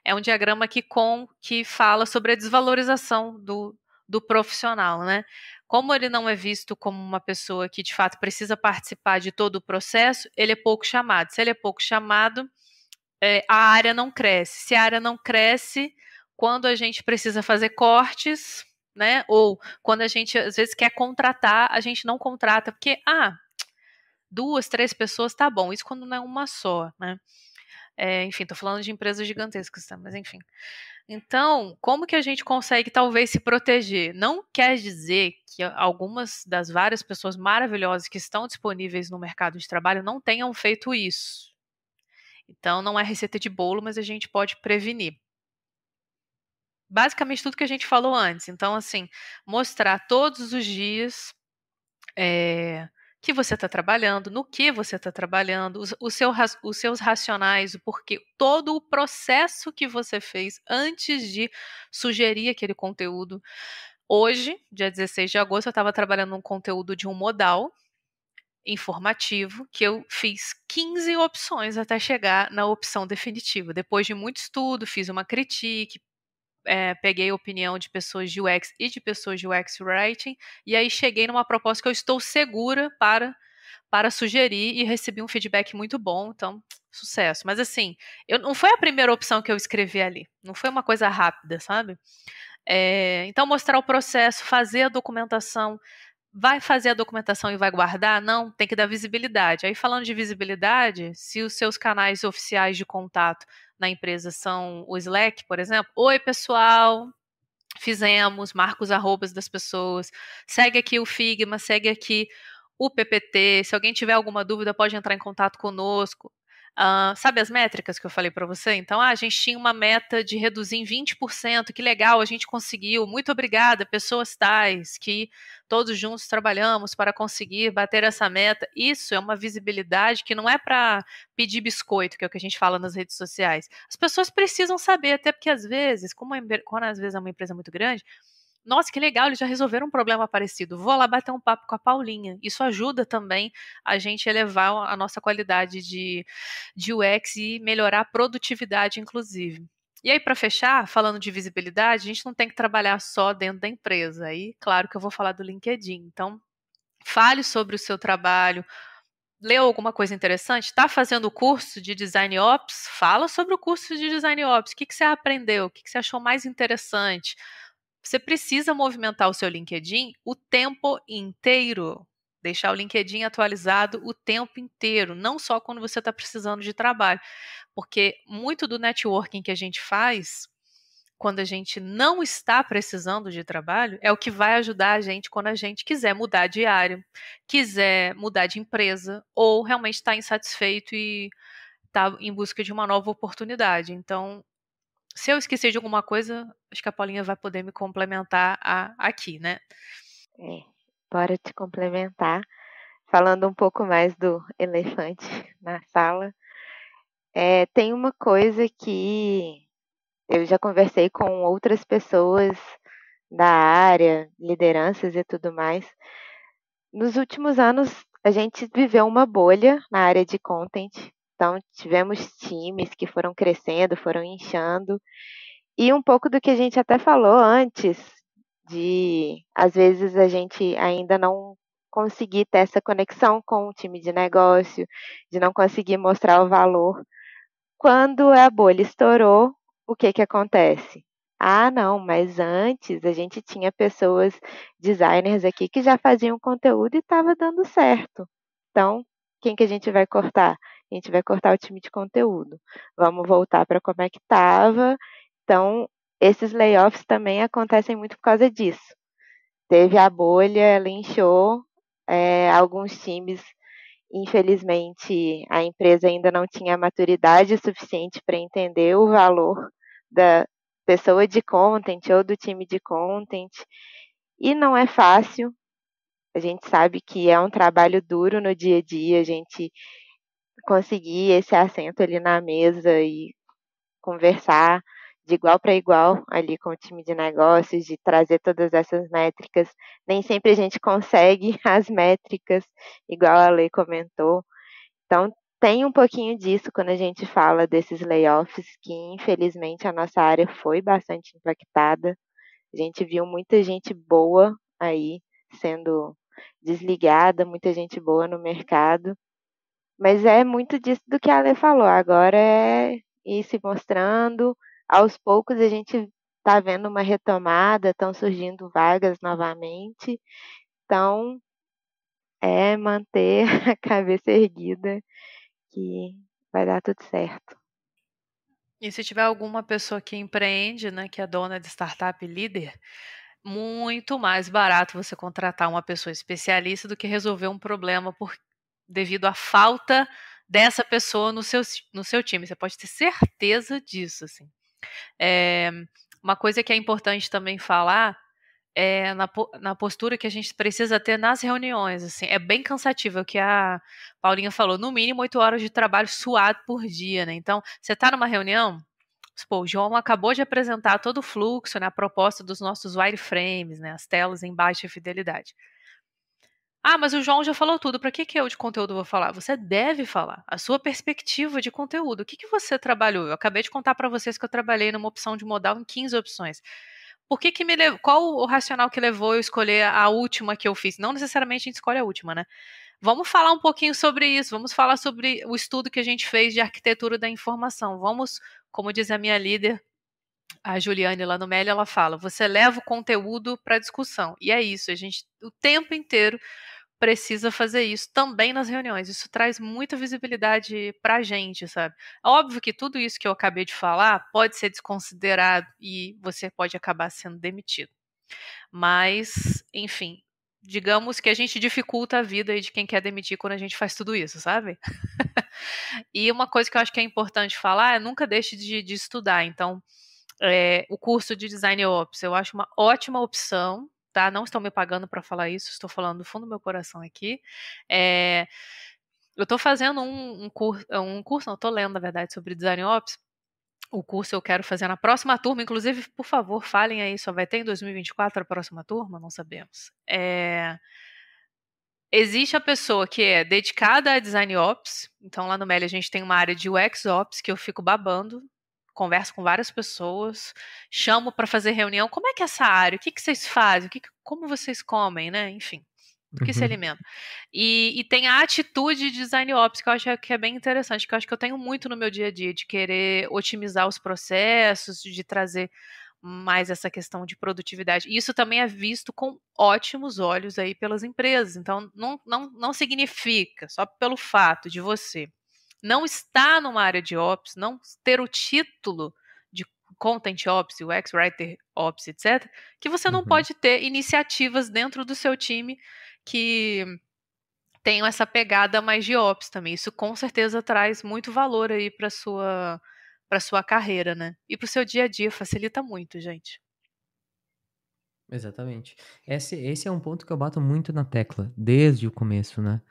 S3: É um diagrama que fala sobre a desvalorização do profissional, né? Como ele não é visto como uma pessoa que de fato precisa participar de todo o processo, ele é pouco chamado. Se ele é pouco chamado, a área não cresce. Se a área não cresce, quando a gente precisa fazer cortes, né? Ou quando a gente às vezes quer contratar, a gente não contrata, porque 2, 3 pessoas tá bom. Isso quando não é uma só, né? Enfim, tô falando de empresas gigantescas, tá? Mas enfim. Então, como que a gente consegue talvez se proteger? Não quer dizer que algumas das várias pessoas maravilhosas que estão disponíveis no mercado de trabalho não tenham feito isso. Então, não é receita de bolo, mas a gente pode prevenir. Basicamente tudo que a gente falou antes. Então, assim, mostrar todos os dias que você está trabalhando, no que você está trabalhando, os seus racionais, o porquê, todo o processo que você fez antes de sugerir aquele conteúdo. Hoje, dia 16 de agosto, eu estava trabalhando um conteúdo de um modal informativo que eu fiz 15 opções até chegar na opção definitiva. Depois de muito estudo, fiz uma critique, peguei a opinião de pessoas de UX e de pessoas de UX Writing, e aí cheguei numa proposta que eu estou segura para sugerir e recebi um feedback muito bom, então, sucesso. Mas assim, não foi a primeira opção que eu escrevi ali, não foi uma coisa rápida, sabe? Então, mostrar o processo, fazer a documentação. Vai fazer a documentação e vai guardar? Não, tem que dar visibilidade. Aí, falando de visibilidade, se os seus canais oficiais de contato na empresa são o Slack, por exemplo, oi pessoal, fizemos, marca os arrobas das pessoas, segue aqui o Figma, segue aqui o PPT, se alguém tiver alguma dúvida pode entrar em contato conosco. Sabe as métricas que eu falei para você? Então, a gente tinha uma meta de reduzir em 20%, que legal, a gente conseguiu, muito obrigada, pessoas tais, que todos juntos trabalhamos para conseguir bater essa meta. Isso é uma visibilidade que não é para pedir biscoito, que é o que a gente fala nas redes sociais. As pessoas precisam saber, até porque às vezes, quando às vezes é uma empresa muito grande, nossa, que legal, eles já resolveram um problema parecido. Vou lá bater um papo com a Paulinha. Isso ajuda também a gente elevar a nossa qualidade de UX e melhorar a produtividade, inclusive. E aí, para fechar, falando de visibilidade, a gente não tem que trabalhar só dentro da empresa. Aí, claro que eu vou falar do LinkedIn. Então, fale sobre o seu trabalho. Leu alguma coisa interessante? Está fazendo o curso de Design Ops? Fala sobre o curso de Design Ops. O que você aprendeu? O que você achou mais interessante? Você precisa movimentar o seu LinkedIn o tempo inteiro. Deixar o LinkedIn atualizado o tempo inteiro, não só quando você está precisando de trabalho. Porque muito do networking que a gente faz, quando a gente não está precisando de trabalho, é o que vai ajudar a gente quando a gente quiser mudar de área, quiser mudar de empresa, ou realmente está insatisfeito e está em busca de uma nova oportunidade. Então, se eu esquecer de alguma coisa, acho que a Paulinha vai poder me complementar aqui, né?
S2: Bora te complementar. Falando um pouco mais do elefante na sala. Tem uma coisa que eu já conversei com outras pessoas da área, lideranças e tudo mais. Nos últimos anos, a gente viveu uma bolha na área de content. Então, tivemos times que foram crescendo, foram inchando. E um pouco do que a gente até falou antes, de às vezes a gente ainda não conseguir ter essa conexão com o time de negócio, de não conseguir mostrar o valor. Quando a bolha estourou, o que acontece? Não, mas antes a gente tinha pessoas, designers aqui, que já faziam conteúdo e estava dando certo. Então, quem que a gente vai cortar? A gente vai cortar o time de conteúdo. Vamos voltar para como é que estava. Então, esses layoffs também acontecem muito por causa disso. Teve a bolha, ela inchou, alguns times, infelizmente, a empresa ainda não tinha maturidade suficiente para entender o valor da pessoa de content ou do time de content. E não é fácil, a gente sabe que é um trabalho duro no dia a dia, a gente conseguir esse assento ali na mesa e conversar de igual para igual ali com o time de negócios, de trazer todas essas métricas. Nem sempre a gente consegue as métricas, igual a Lei comentou. Então, tem um pouquinho disso quando a gente fala desses layoffs, que infelizmente a nossa área foi bastante impactada. A gente viu muita gente boa aí sendo desligada, muita gente boa no mercado. Mas é muito disso do que a Ale falou. Agora é ir se mostrando. Aos poucos a gente está vendo uma retomada, estão surgindo vagas novamente. Então, é manter a cabeça erguida que vai dar tudo certo.
S3: E se tiver alguma pessoa que empreende, né, que é dona de startup líder, muito mais barato você contratar uma pessoa especialista do que resolver um problema devido à falta dessa pessoa no seu time. Você pode ter certeza disso, assim. Uma coisa que é importante também falar é na postura que a gente precisa ter nas reuniões. Assim, é bem cansativo, é o que a Paulinha falou, no mínimo 8 horas de trabalho suado por dia, né? Então, você está numa reunião, o João acabou de apresentar todo o fluxo, né, a proposta dos nossos wireframes, né, as telas em baixa fidelidade. Ah, mas o João já falou tudo, para que eu de conteúdo vou falar? Você deve falar, a sua perspectiva de conteúdo. O que você trabalhou? Eu acabei de contar para vocês que eu trabalhei numa opção de modal em 15 opções. Por que me levou? Qual o racional que levou eu escolher a última que eu fiz? Não necessariamente a gente escolhe a última, né? Vamos falar um pouquinho sobre isso, vamos falar sobre o estudo que a gente fez de arquitetura da informação. Vamos, como diz a minha líder, a Juliane lá no Meli, ela fala, você leva o conteúdo para discussão. E é isso, a gente o tempo inteiro precisa fazer isso também nas reuniões. Isso traz muita visibilidade pra gente, sabe? Óbvio que tudo isso que eu acabei de falar pode ser desconsiderado e você pode acabar sendo demitido. Mas, enfim, digamos que a gente dificulta a vida de quem quer demitir quando a gente faz tudo isso, sabe? E uma coisa que eu acho que é importante falar é nunca deixe de estudar. Então, o curso de Design Ops eu acho uma ótima opção, tá? Não estão me pagando para falar isso, estou falando do fundo do meu coração aqui. Eu estou fazendo um curso, não, estou lendo, na verdade, sobre Design Ops. O curso eu quero fazer na próxima turma, inclusive, por favor, falem aí, só vai ter em 2024 a próxima turma? Não sabemos. Existe a pessoa que é dedicada a Design Ops, então lá no Meli a gente tem uma área de UX Ops que eu fico babando, converso com várias pessoas, chamo para fazer reunião, como é que é essa área, o que vocês fazem, como vocês comem, né, enfim, do que se alimenta. E tem a atitude de Design Ops, que eu acho que é bem interessante, que eu acho que eu tenho muito no meu dia a dia, de querer otimizar os processos, de trazer mais essa questão de produtividade. E isso também é visto com ótimos olhos aí pelas empresas. Então, não significa, só pelo fato de você não estar numa área de Ops, não ter o título de Content Ops, UX Writer Ops, etc., que você não pode ter iniciativas dentro do seu time que tenham essa pegada mais de Ops também. Isso com certeza traz muito valor aí para sua carreira, né? E para o seu dia a dia, facilita muito, gente.
S1: Exatamente. Esse é um ponto que eu bato muito na tecla, desde o começo, né?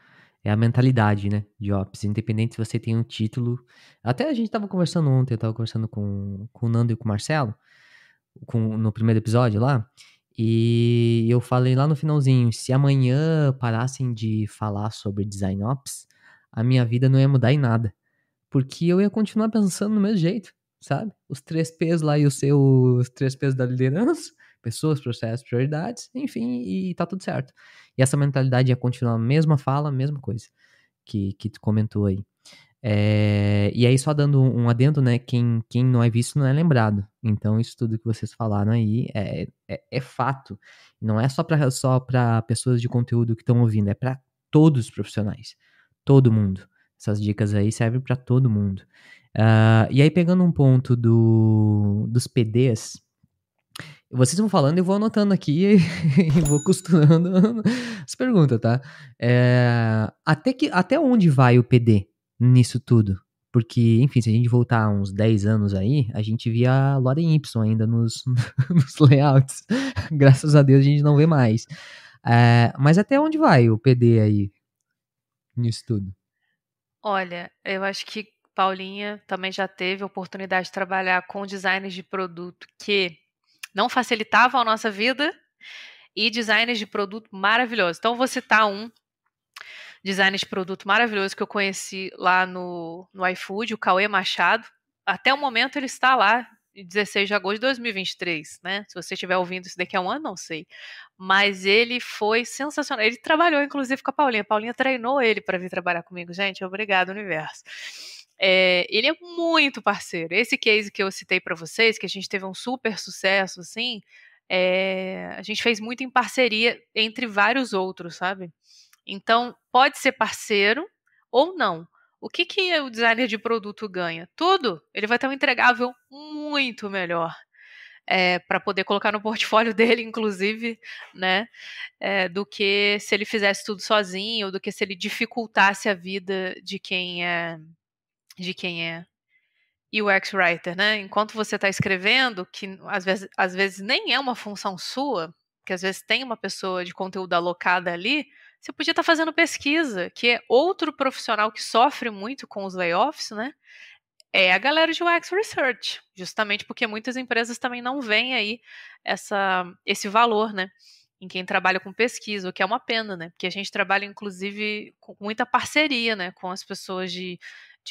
S1: É a mentalidade, né, de Ops. Independente se você tem um título. Até a gente tava conversando ontem, eu tava conversando com o Nando e com o Marcelo, no primeiro episódio lá, e eu falei lá no finalzinho, se amanhã parassem de falar sobre Design Ops, a minha vida não ia mudar em nada. Porque eu ia continuar pensando do mesmo jeito, sabe? Os 3 P's lá e os 3 P's da liderança, pessoas, processos, prioridades, enfim, e tá tudo certo. E essa mentalidade ia continuar a mesma fala, a mesma coisa que tu comentou aí. E aí, só dando um adendo, né? Quem não é visto não é lembrado. Então, isso tudo que vocês falaram aí é fato. Não é só pra pessoas de conteúdo que estão ouvindo, é pra todos os profissionais. Todo mundo. Essas dicas aí servem pra todo mundo. E aí, pegando um ponto dos PDs, vocês vão falando e eu vou anotando aqui e vou costurando as perguntas, tá? Até onde vai o PD nisso tudo? Porque, enfim, se a gente voltar uns 10 anos aí, a gente via a Lorem Ipsum ainda nos, nos layouts. Graças a Deus a gente não vê mais. Mas até onde vai o PD aí nisso tudo?
S3: Olha, eu acho que Paulinha também já teve a oportunidade de trabalhar com designers de produto que não facilitavam a nossa vida e designers de produto maravilhosos. Então, vou citar um designer de produto maravilhoso que eu conheci lá no iFood, o Cauê Machado. Até o momento ele está lá, em 16 de agosto de 2023, né? Se você estiver ouvindo isso daqui a um ano, não sei. Mas ele foi sensacional. Ele trabalhou, inclusive, com a Paulinha. A Paulinha treinou ele para vir trabalhar comigo. Gente, obrigado, universo. Ele é muito parceiro. Esse case que eu citei para vocês, que a gente teve um super sucesso, assim, a gente fez muito em parceria entre vários outros, sabe? Então, pode ser parceiro ou não. O que o designer de produto ganha? Tudo. Ele vai ter um entregável muito melhor. Para poder colocar no portfólio dele, inclusive, né? Do que se ele fizesse tudo sozinho, ou do que se ele dificultasse a vida de quem é UX Writer, né? Enquanto você está escrevendo, que às vezes nem é uma função sua, que às vezes tem uma pessoa de conteúdo alocada ali, você podia estar fazendo pesquisa, que é outro profissional que sofre muito com os layoffs, né? É a galera de UX Research, justamente porque muitas empresas também não veem aí esse valor, né? Em quem trabalha com pesquisa, o que é uma pena, né? Porque a gente trabalha, inclusive, com muita parceria, né? Com as pessoas de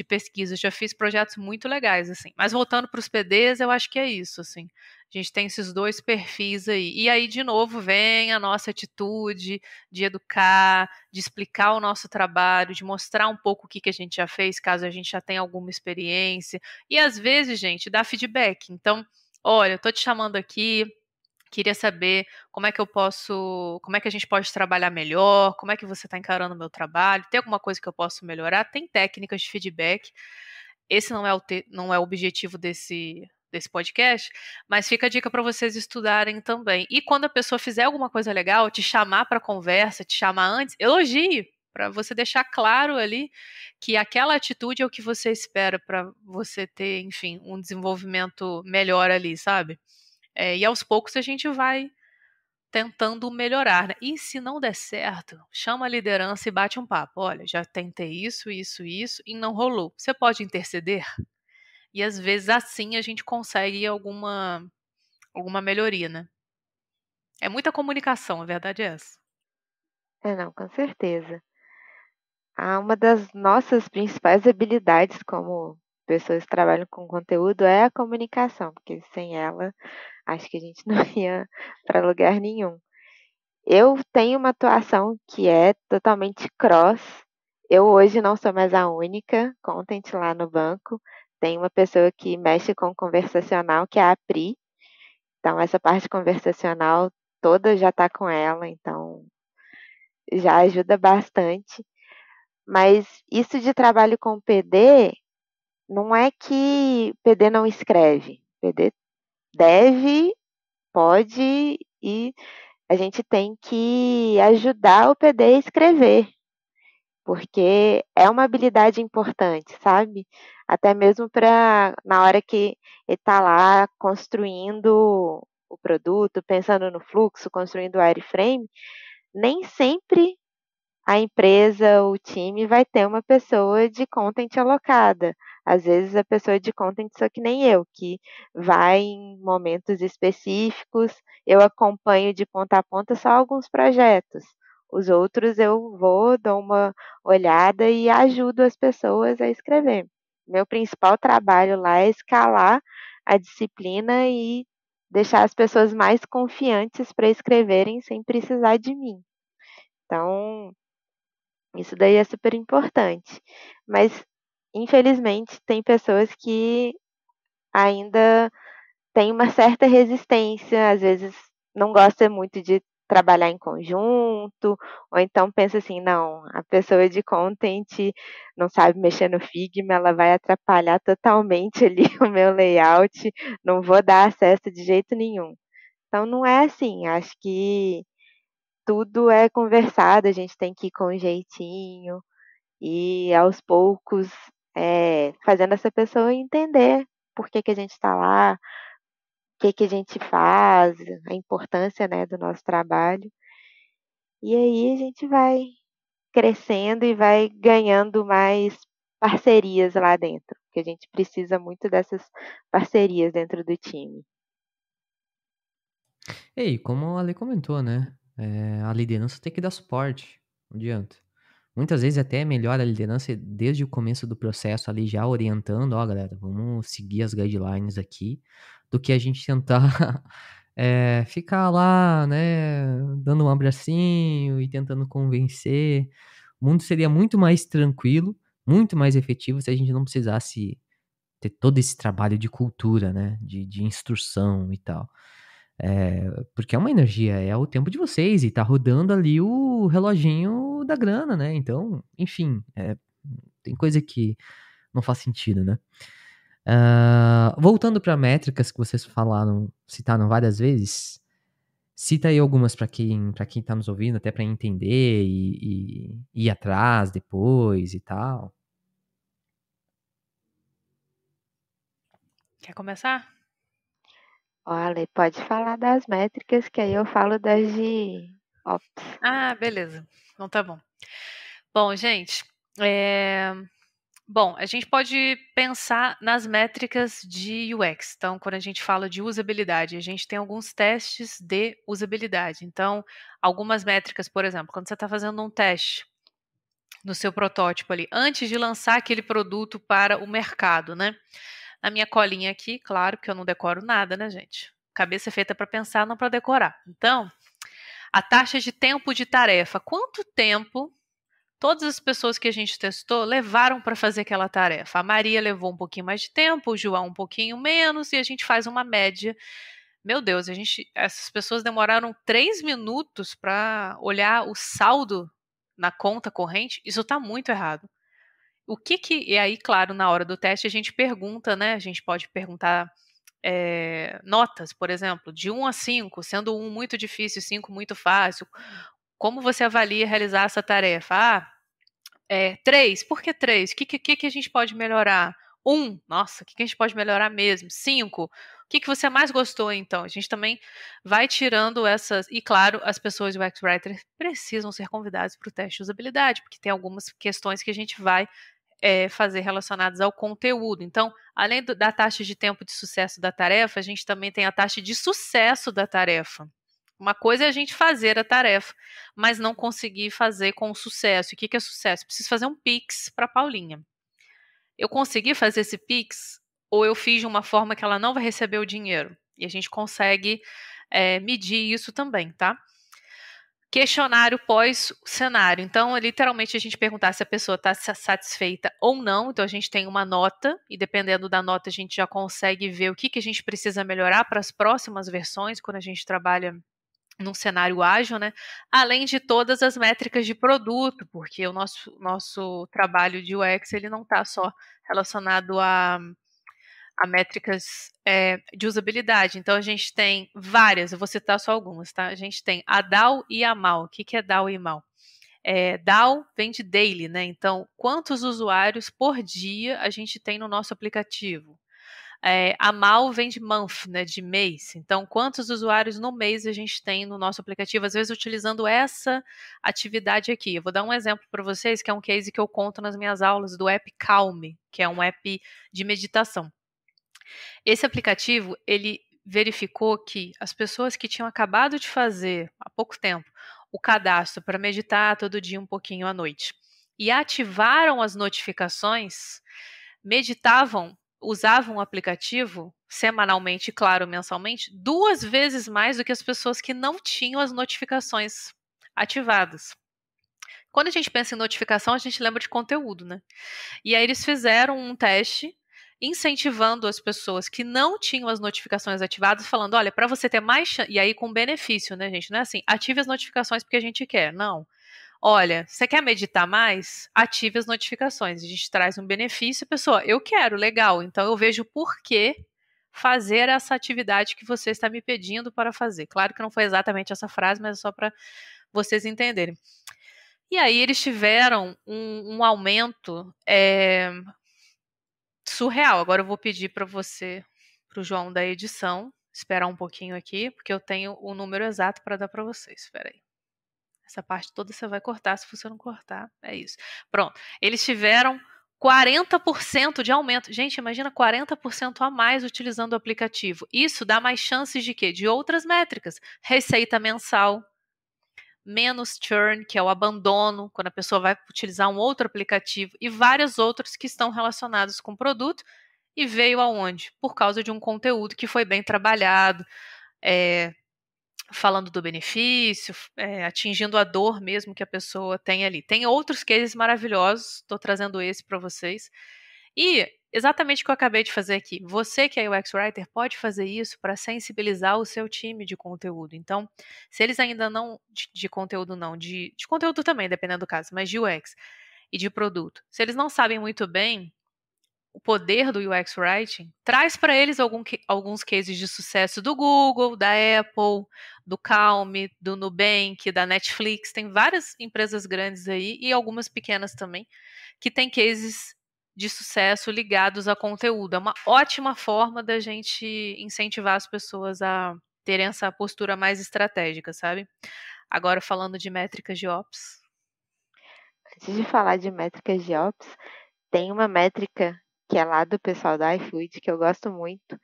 S3: pesquisa. Eu já fiz projetos muito legais, assim. Mas voltando para os PDs, eu acho que é isso, assim. A gente tem esses dois perfis aí. E aí, de novo, vem a nossa atitude de educar, de explicar o nosso trabalho, de mostrar um pouco o que a gente já fez, caso a gente já tenha alguma experiência. E às vezes, gente, dá feedback. Então, olha, eu tô te chamando aqui, queria saber como é que a gente pode trabalhar melhor, como é que você está encarando o meu trabalho, tem alguma coisa que eu posso melhorar? Tem técnicas de feedback. Esse não é o objetivo desse podcast, mas fica a dica para vocês estudarem também. E quando a pessoa fizer alguma coisa legal, te chamar para conversa, te chamar antes, elogie, para você deixar claro ali que aquela atitude é o que você espera para você ter, enfim, um desenvolvimento melhor ali, sabe? E aos poucos a gente vai tentando melhorar, né? E se não der certo, chama a liderança e bate um papo. Olha, já tentei isso, isso, isso e não rolou. Você pode interceder? E às vezes assim a gente consegue alguma melhoria, né? É muita comunicação, a verdade é essa.
S2: Não, com certeza. Uma das nossas principais habilidades como pessoas que trabalham com conteúdo é a comunicação, porque sem ela, acho que a gente não ia para lugar nenhum. Eu tenho uma atuação que é totalmente cross. Eu hoje não sou mais a única content lá no banco. Tem uma pessoa que mexe com conversacional, que é a Pri. Então, essa parte conversacional toda já está com ela, então já ajuda bastante. Mas isso de trabalho com PD, não é que PD não escreve. PD deve, pode e a gente tem que ajudar o PD a escrever, porque é uma habilidade importante, sabe? Até mesmo para na hora que ele está lá construindo o produto, pensando no fluxo, construindo o wireframe, nem sempre a empresa, o time vai ter uma pessoa de content alocada. Às vezes a pessoa de content sou que nem eu, que vai em momentos específicos, eu acompanho de ponta a ponta só alguns projetos. Os outros eu vou, dou uma olhada e ajudo as pessoas a escrever. Meu principal trabalho lá é escalar a disciplina e deixar as pessoas mais confiantes para escreverem sem precisar de mim. Então, isso daí é super importante. Mas, infelizmente, tem pessoas que ainda têm uma certa resistência, às vezes não gosta muito de trabalhar em conjunto, ou então pensa assim, não, a pessoa de content não sabe mexer no Figma, ela vai atrapalhar totalmente ali o meu layout, não vou dar acesso de jeito nenhum. Então não é assim, acho que tudo é conversado, a gente tem que ir com jeitinho, e aos poucos fazendo essa pessoa entender por que a gente está lá, o que a gente faz, a importância, né, do nosso trabalho. E aí a gente vai crescendo e vai ganhando mais parcerias lá dentro, porque a gente precisa muito dessas parcerias dentro do time.
S1: E como a Ale comentou, né? A liderança tem que dar suporte, não adianta. Muitas vezes até é melhor a liderança desde o começo do processo ali já orientando, ó, galera, vamos seguir as guidelines aqui, do que a gente tentar ficar lá, né, dando um abracinho e tentando convencer. O mundo seria muito mais tranquilo, muito mais efetivo se a gente não precisasse ter todo esse trabalho de cultura, né, de instrução e tal. Porque é uma energia, é o tempo de vocês e tá rodando ali o reloginho da grana, né? Então, enfim, tem coisa que não faz sentido, né? Voltando para métricas que vocês citaram várias vezes, cita aí algumas para quem tá nos ouvindo, até para entender e ir atrás depois e tal.
S3: Quer começar?
S2: Olha, pode falar das métricas, que aí eu falo das de Ops.
S3: Ah, beleza. Então tá bom. Bom, gente, a gente pode pensar nas métricas de UX. Então, quando a gente fala de usabilidade, a gente tem alguns testes de usabilidade. Então, algumas métricas, por exemplo, quando você está fazendo um teste no seu protótipo ali, antes de lançar aquele produto para o mercado, né? Na minha colinha aqui, claro, que eu não decoro nada, né, gente? Cabeça é feita para pensar, não para decorar. Então, a taxa de tempo de tarefa. Quanto tempo todas as pessoas que a gente testou levaram para fazer aquela tarefa? A Maria levou um pouquinho mais de tempo, o João um pouquinho menos, e a gente faz uma média. Meu Deus, essas pessoas demoraram 3 minutos para olhar o saldo na conta corrente. Isso está muito errado. E aí, claro, na hora do teste a gente pergunta, né? A gente pode perguntar notas, por exemplo, de 1 a 5, sendo 1 muito difícil, 5 muito fácil. Como você avalia realizar essa tarefa? 3, por que 3? O que a gente pode melhorar? 1, nossa, o que a gente pode melhorar mesmo? 5, o que você mais gostou, então? A gente também vai tirando essas. E, claro, as pessoas do UX Writer precisam ser convidadas para o teste de usabilidade, porque tem algumas questões que a gente vai fazer relacionadas ao conteúdo. Então, além da taxa de tempo de sucesso da tarefa, a gente também tem a taxa de sucesso da tarefa. Uma coisa é a gente fazer a tarefa, mas não conseguir fazer com sucesso. E o que é sucesso? Preciso fazer um Pix para Paulinha. Eu consegui fazer esse Pix ou eu fiz de uma forma que ela não vai receber o dinheiro? E a gente consegue medir isso também, tá? Questionário pós-cenário. Então, literalmente, a gente perguntar se a pessoa está satisfeita ou não. Então, a gente tem uma nota, e dependendo da nota, a gente já consegue ver o que a gente precisa melhorar para as próximas versões, quando a gente trabalha num cenário ágil, né? Além de todas as métricas de produto, porque o nosso trabalho de UX ele não está só relacionado a métricas de usabilidade. Então, a gente tem várias, eu vou citar só algumas, tá? A gente tem a DAO e a MAU. O que é DAO e MAU? DAO vem de daily, né? Então, quantos usuários por dia a gente tem no nosso aplicativo? A MAU vem de month, né, de mês. Então, quantos usuários no mês a gente tem no nosso aplicativo, às vezes utilizando essa atividade aqui. Eu vou dar um exemplo para vocês, que é um case que eu conto nas minhas aulas do app Calm, que é um app de meditação. Esse aplicativo, ele verificou que as pessoas que tinham acabado de fazer, há pouco tempo, o cadastro para meditar todo dia um pouquinho à noite, e ativaram as notificações, meditavam, usavam o aplicativo semanalmente, claro, mensalmente, 2 vezes mais do que as pessoas que não tinham as notificações ativadas. Quando a gente pensa em notificação, a gente lembra de conteúdo, né? E aí eles fizeram um teste incentivando as pessoas que não tinham as notificações ativadas, falando, olha, para você ter mais chance, e aí com benefício, né, gente? Não é assim, ative as notificações porque a gente quer, não. Olha, você quer meditar mais? Ative as notificações. A gente traz um benefício, pessoa, eu quero, legal. Então eu vejo por que fazer essa atividade que você está me pedindo para fazer. Claro que não foi exatamente essa frase, mas é só para vocês entenderem. E aí eles tiveram um aumento surreal. Agora eu vou pedir para o João da edição, esperar um pouquinho aqui, porque eu tenho o número exato para dar para vocês. Espera aí. Essa parte toda você vai cortar, se você não cortar, é isso. Pronto. Eles tiveram 40% de aumento. Gente, imagina 40% a mais utilizando o aplicativo. Isso dá mais chances de quê? De outras métricas. Receita mensal, menos churn, que é o abandono, quando a pessoa vai utilizar um outro aplicativo, e vários outros que estão relacionados com o produto. E veio aonde? Por causa de um conteúdo que foi bem trabalhado, falando do benefício, atingindo a dor mesmo que a pessoa tem ali. Tem outros cases maravilhosos, estou trazendo esse para vocês. E exatamente o que eu acabei de fazer aqui. Você que é UX Writer pode fazer isso para sensibilizar o seu time de conteúdo. Então, se eles ainda não, de conteúdo não, de conteúdo também, dependendo do caso, mas de UX e de produto, se eles não sabem muito bem o poder do UX Writing, traz para eles alguns cases de sucesso do Google, da Apple, do Calm, do Nubank, da Netflix. Tem várias empresas grandes aí e algumas pequenas também que têm cases de sucesso ligados a conteúdo. É uma ótima forma da gente incentivar as pessoas a terem essa postura mais estratégica, sabe? Agora falando de métricas de Ops.
S2: Antes de falar de métricas de Ops, tem uma métrica que é lá do pessoal da iFood, que eu gosto muito,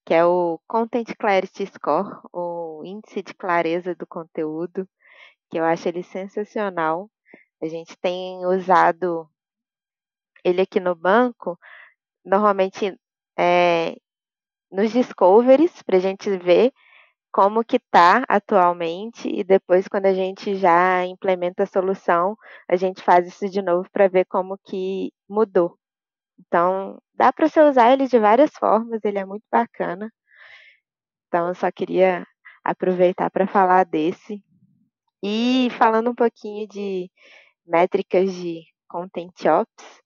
S2: que é o Content Clarity Score, o índice de clareza do conteúdo, que eu acho ele sensacional. A gente tem usado ele aqui no banco, normalmente nos discoveries, para a gente ver como que está atualmente, e depois, quando a gente já implementa a solução, a gente faz isso de novo para ver como que mudou. Então, dá para você usar ele de várias formas, ele é muito bacana. Então, eu só queria aproveitar para falar desse. E falando um pouquinho de métricas de Content Ops,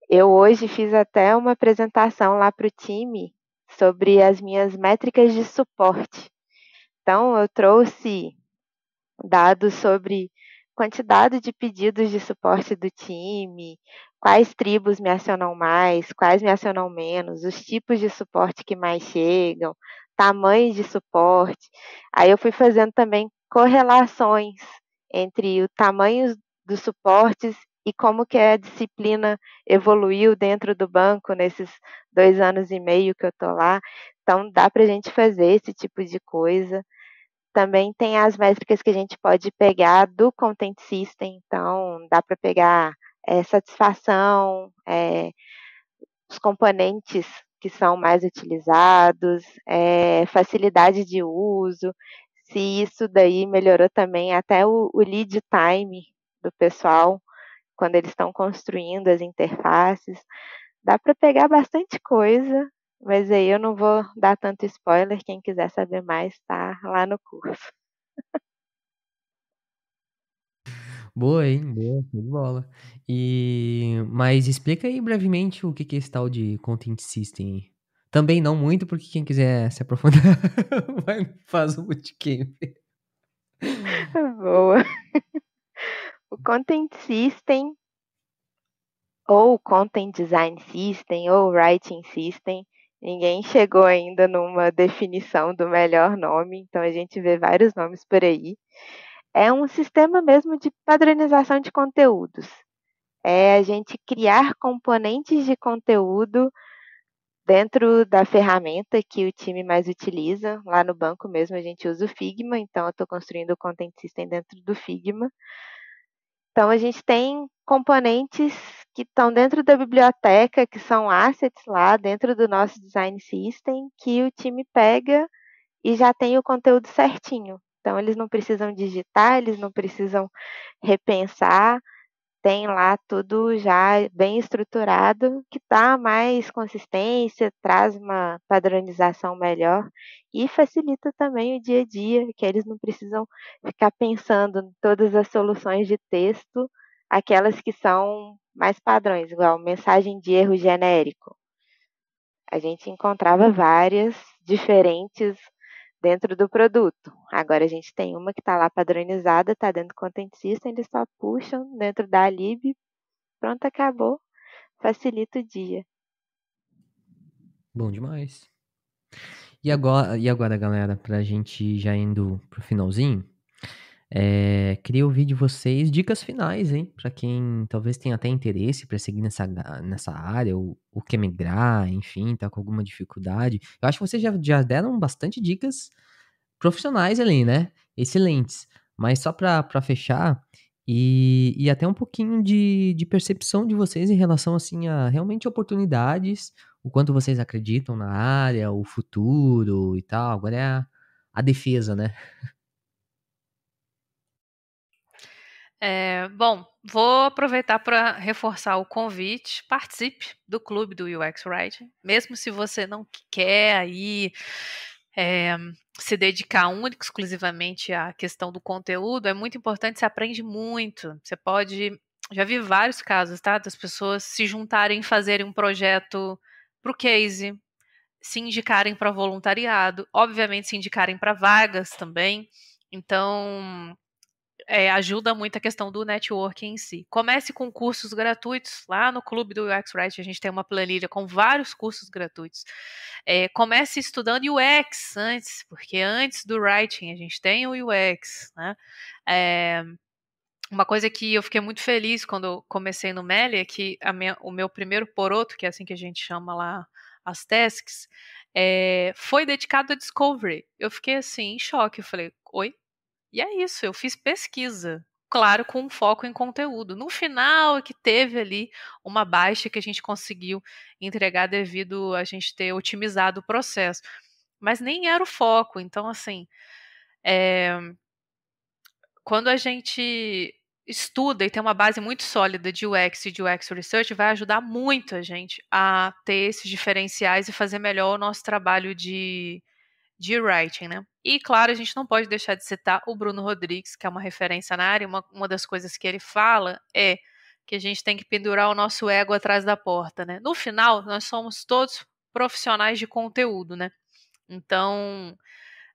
S2: eu hoje fiz até uma apresentação lá para o time sobre as minhas métricas de suporte. Então, eu trouxe dados sobre quantidade de pedidos de suporte do time, quais tribos me acionam mais, quais me acionam menos, os tipos de suporte que mais chegam, tamanhos de suporte. Aí eu fui fazendo também correlações entre o tamanho dos suportes e como que a disciplina evoluiu dentro do banco nesses 2 anos e meio que eu estou lá. Então, dá para a gente fazer esse tipo de coisa. Também tem as métricas que a gente pode pegar do Content System, então dá para pegar satisfação, os componentes que são mais utilizados, facilidade de uso, se isso daí melhorou também até o lead time do pessoal, quando eles estão construindo as interfaces. Dá para pegar bastante coisa, mas aí eu não vou dar tanto spoiler, quem quiser saber mais está lá no curso.
S1: Boa, hein? Boa, show de bola. Mas explica aí brevemente o que que é esse tal de Content System aí. Também não muito, porque quem quiser se aprofundar faz o bootcamp.
S2: Boa. O Content System, ou Content Design System, ou Writing System, ninguém chegou ainda numa definição do melhor nome, então a gente vê vários nomes por aí. É um sistema mesmo de padronização de conteúdos. É a gente criar componentes de conteúdo dentro da ferramenta que o time mais utiliza. Lá no banco mesmo a gente usa o Figma, então eu estou construindo o Content System dentro do Figma. Então, a gente tem componentes que estão dentro da biblioteca, que são assets lá dentro do nosso design system, que o time pega e já tem o conteúdo certinho. Então, eles não precisam digitar, eles não precisam repensar, tem lá tudo já bem estruturado, que dá mais consistência, traz uma padronização melhor e facilita também o dia a dia, que eles não precisam ficar pensando em todas as soluções de texto, aquelas que são mais padrões, igual mensagem de erro genérico. A gente encontrava várias diferentes dentro do produto. Agora a gente tem uma que está lá padronizada, está dentro do Content System, eles só puxam dentro da lib, pronto, acabou, facilita o dia.
S1: Bom demais. E agora, galera, pra gente já indo pro finalzinho, queria ouvir de vocês dicas finais, hein? Pra quem talvez tenha até interesse pra seguir nessa área, ou quer migrar, enfim, tá com alguma dificuldade. Eu acho que vocês já deram bastante dicas profissionais ali, né? Excelentes. Mas só pra fechar, e até um pouquinho de percepção de vocês em relação, assim, a realmente oportunidades, o quanto vocês acreditam na área, o futuro e tal. Agora é a defesa, né?
S3: Bom, vou aproveitar para reforçar o convite. Participe do clube do UX Writing, mesmo se você não quer aí é, se dedicar única exclusivamente à questão do conteúdo. É muito importante, você aprende muito. Você pode, já vi vários casos, tá, das pessoas se juntarem e fazerem um projeto para o case, se indicarem para voluntariado, obviamente se indicarem para vagas também. Então, ajuda muito a questão do networking em si. Comece com cursos gratuitos. Lá no Clube do UX Writing a gente tem uma planilha com vários cursos gratuitos. Comece estudando UX antes, porque antes do Writing a gente tem o UX, né? Uma coisa que eu fiquei muito feliz quando eu comecei no Meli é que o meu primeiro poroto, que é assim que a gente chama lá as tasks, foi dedicado a Discovery. Eu fiquei assim, em choque. Eu falei, oi? E é isso, eu fiz pesquisa, claro, com um foco em conteúdo. No final é que teve ali uma baixa que a gente conseguiu entregar devido a gente ter otimizado o processo. Mas nem era o foco. Então, assim, quando a gente estuda e tem uma base muito sólida de UX e de UX Research, vai ajudar muito a gente a ter esses diferenciais e fazer melhor o nosso trabalho de writing, né? E, claro, a gente não pode deixar de citar o Bruno Rodrigues, que é uma referência na área. Uma das coisas que ele fala é que a gente tem que pendurar o nosso ego atrás da porta, né? No final, nós somos todos profissionais de conteúdo, né? Então,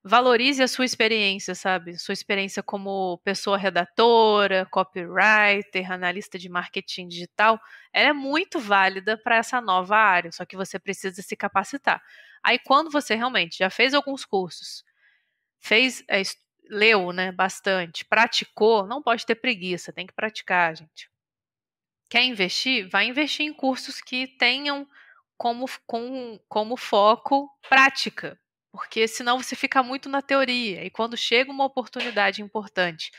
S3: valorize a sua experiência, sabe? Sua experiência como pessoa redatora, copywriter, analista de marketing digital, ela é muito válida para essa nova área, só que você precisa se capacitar. Aí, quando você realmente já fez alguns cursos, fez, leu, né, bastante, praticou, não pode ter preguiça, tem que praticar, gente. Quer investir? Vai investir em cursos que tenham como foco prática, porque senão você fica muito na teoria. E quando chega uma oportunidade importante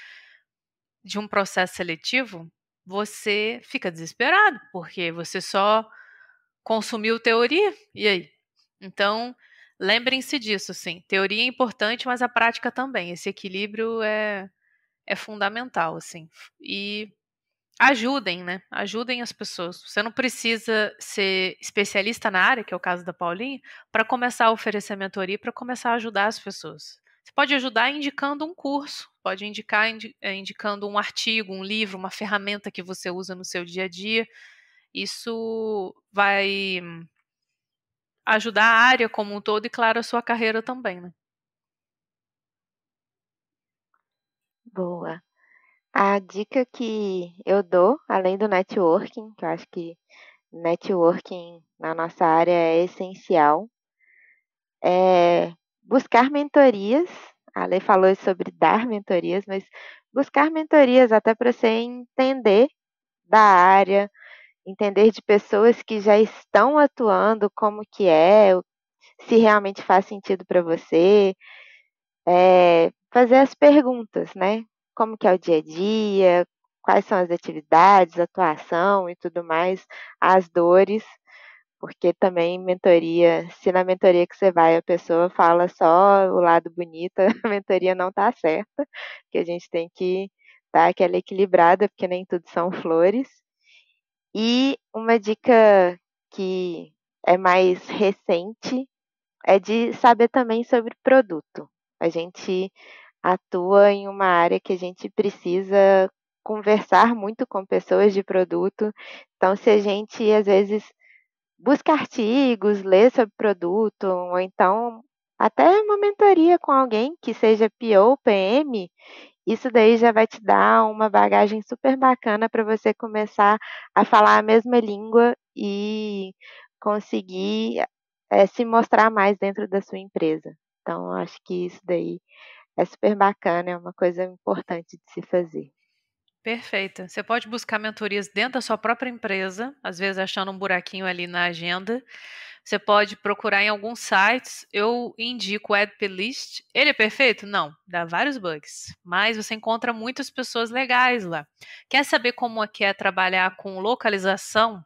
S3: de um processo seletivo, você fica desesperado, porque você só consumiu teoria, e aí? Então, lembrem-se disso, sim. Teoria é importante, mas a prática também. Esse equilíbrio é fundamental, assim. E ajudem, né? Ajudem as pessoas. Você não precisa ser especialista na área, que é o caso da Paulinha, para começar a oferecer mentoria, para começar a ajudar as pessoas. Você pode ajudar indicando um curso, pode indicar indicando um artigo, um livro, uma ferramenta que você usa no seu dia a dia. Isso vai ajudar a área como um todo e, claro, a sua carreira também, né?
S2: Boa. A dica que eu dou, além do networking, que eu acho que networking na nossa área é essencial, é buscar mentorias. A Lê falou sobre dar mentorias, mas buscar mentorias até para você entender da área, entender de pessoas que já estão atuando, como que é, se realmente faz sentido para você, fazer as perguntas, né? Como que é o dia a dia, quais são as atividades, atuação e tudo mais, as dores, porque também mentoria, se na mentoria que você vai a pessoa fala só o lado bonito, a mentoria não está certa, que a gente tem que dar aquela equilibrada, porque nem tudo são flores. E uma dica que é mais recente é de saber também sobre produto. A gente atua em uma área que a gente precisa conversar muito com pessoas de produto. Então, se a gente, às vezes, busca artigos, lê sobre produto, ou então até uma mentoria com alguém que seja PO, PM, isso daí já vai te dar uma bagagem super bacana para você começar a falar a mesma língua e conseguir se mostrar mais dentro da sua empresa. Então, acho que isso daí é super bacana, é uma coisa importante de se fazer.
S3: Perfeita. Você pode buscar mentorias dentro da sua própria empresa, às vezes achando um buraquinho ali na agenda. Você pode procurar em alguns sites. Eu indico o AdPlist. Ele é perfeito? Não, dá vários bugs, mas você encontra muitas pessoas legais lá. Quer saber como é que é trabalhar com localização,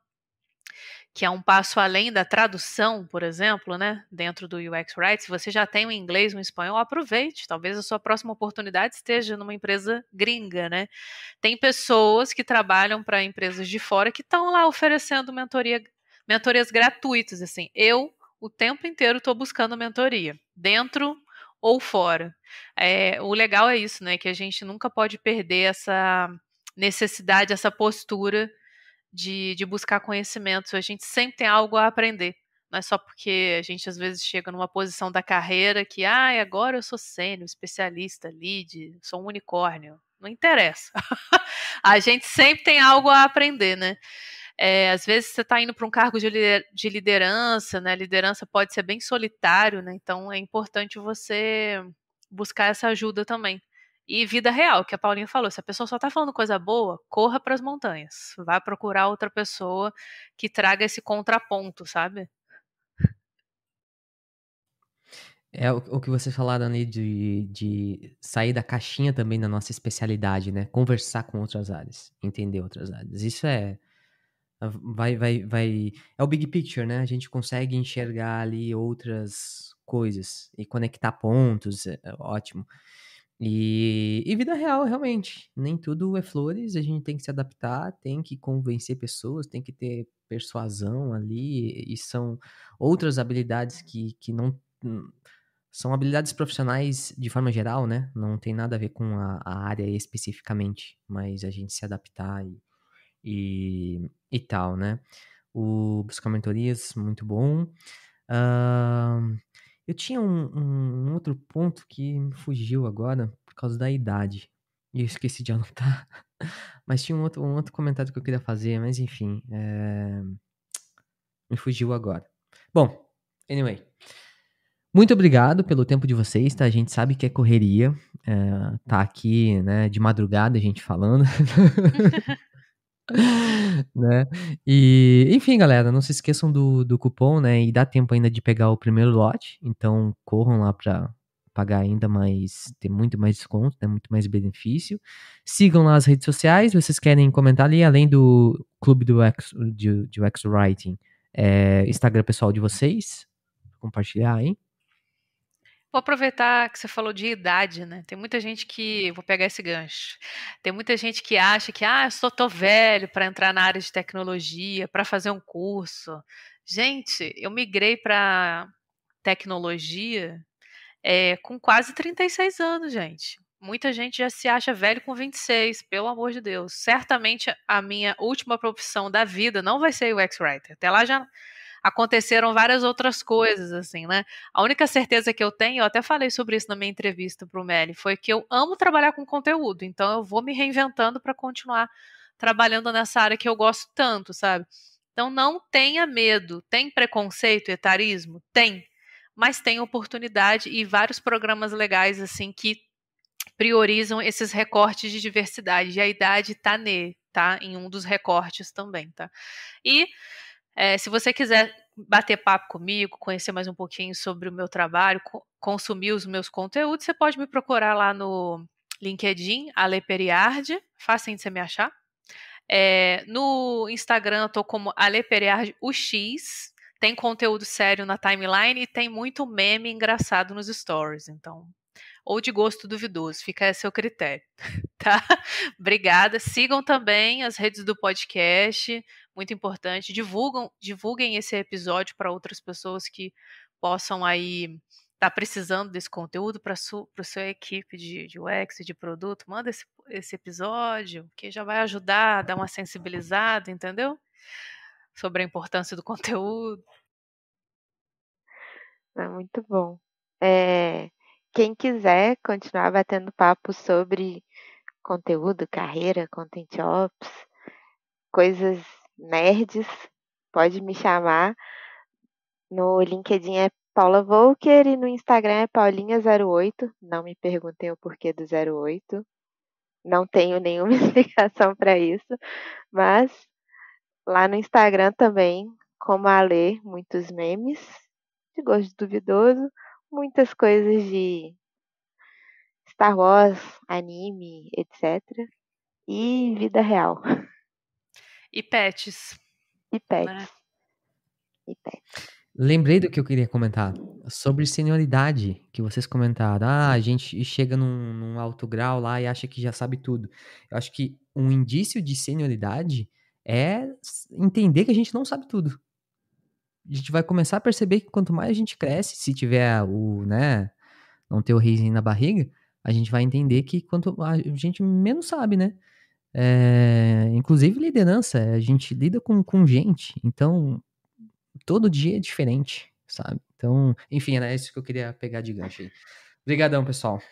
S3: que é um passo além da tradução, por exemplo, né, dentro do UX Write? Se você já tem o inglês, o espanhol, aproveite. Talvez a sua próxima oportunidade esteja numa empresa gringa, né? Tem pessoas que trabalham para empresas de fora que estão lá oferecendo mentorias gratuitas, assim. Eu, o tempo inteiro, estou buscando mentoria, dentro ou fora. O legal é isso, né? Que a gente nunca pode perder essa necessidade, essa postura de buscar conhecimentos. A gente sempre tem algo a aprender. Não é só porque a gente às vezes chega numa posição da carreira que, agora eu sou sênior, especialista, lead, sou um unicórnio. Não interessa. A gente sempre tem algo a aprender, né? Às vezes você está indo para um cargo de liderança, né? Liderança pode ser bem solitário, né? Então é importante você buscar essa ajuda também. E vida real, que a Paulinha falou, se a pessoa só está falando coisa boa, corra para as montanhas. Vá procurar outra pessoa que traga esse contraponto, sabe?
S1: É o que vocês falaram ali de sair da caixinha também da nossa especialidade, né? Conversar com outras áreas, entender outras áreas. Isso vai. É o big picture, né? A gente consegue enxergar ali outras coisas e conectar pontos, é ótimo. E vida real, realmente. Nem tudo é flores, a gente tem que se adaptar, tem que convencer pessoas, tem que ter persuasão ali, e são outras habilidades que não. São habilidades profissionais de forma geral, né? Não tem nada a ver com a área especificamente, mas a gente se adaptar e tal, né? O Buscar Mentorias, muito bom. Eu tinha um outro ponto que me fugiu agora por causa da idade. E eu esqueci de anotar. Mas tinha um outro comentário que eu queria fazer, mas enfim, me fugiu agora. Bom, anyway. Muito obrigado pelo tempo de vocês, tá? A gente sabe que é correria. Tá aqui, né, de madrugada a gente falando. Né? E, enfim, galera, não se esqueçam do cupom, né? E dá tempo ainda de pegar o primeiro lote. Então, corram lá para pagar ainda mais, ter muito mais desconto, né? Muito mais benefício. Sigam lá as redes sociais. Vocês querem comentar ali, além do Clube de UX Writing, Instagram pessoal de vocês? Compartilhar, hein?
S3: Vou aproveitar que você falou de idade, né? Tem muita gente que, vou pegar esse gancho, tem muita gente que acha que, eu tô velho para entrar na área de tecnologia, para fazer um curso. Gente, eu migrei para tecnologia com quase 36 anos, gente. Muita gente já se acha velho com 26, pelo amor de Deus. Certamente a minha última profissão da vida não vai ser UX Writer. Até lá já aconteceram várias outras coisas, assim, né? A única certeza que eu tenho, eu até falei sobre isso na minha entrevista para o Meli, foi que eu amo trabalhar com conteúdo, então eu vou me reinventando para continuar trabalhando nessa área que eu gosto tanto, sabe? Então não tenha medo. Tem preconceito, etarismo? Tem. Mas tem oportunidade e vários programas legais, assim, que priorizam esses recortes de diversidade. E a idade tá em um dos recortes também, tá? E se você quiser bater papo comigo, conhecer mais um pouquinho sobre o meu trabalho, consumir os meus conteúdos, você pode me procurar lá no LinkedIn, Ale Periardi, fácil de você me achar. No Instagram eu tô como Ale Periardi UX, tem conteúdo sério na timeline e tem muito meme engraçado nos stories, então, ou de gosto duvidoso, fica a seu critério, tá? Obrigada. Sigam também as redes do podcast, muito importante. Divulguem esse episódio para outras pessoas que possam aí estar precisando desse conteúdo para sua equipe de UX e de produto. Manda esse episódio, que já vai ajudar a dar uma sensibilizada, entendeu? Sobre a importância do conteúdo.
S2: É muito bom. Quem quiser continuar batendo papo sobre conteúdo, carreira, content ops, coisas nerds, pode me chamar No LinkedIn é Paula Volker e no Instagram é Paulinha08. Não me perguntem o porquê do 08. Não tenho nenhuma explicação para isso, mas lá no Instagram também, como a Lê, muitos memes de gosto duvidoso, muitas coisas de Star Wars, anime, etc. E vida real.
S3: E pets,
S2: E pets.
S3: né?
S2: E pets.
S1: Lembrei do que eu queria comentar sobre senioridade, que vocês comentaram. Ah, a gente chega num alto grau lá e acha que já sabe tudo. Eu acho que um indício de senioridade é entender que a gente não sabe tudo. A gente vai começar a perceber que quanto mais a gente cresce, se tiver né, não ter o risinho na barriga, a gente vai entender que quanto a gente menos sabe, né? Inclusive liderança, a gente lida com gente, então todo dia é diferente, sabe? Então, enfim, era isso que eu queria pegar de gancho aí. Obrigadão, pessoal.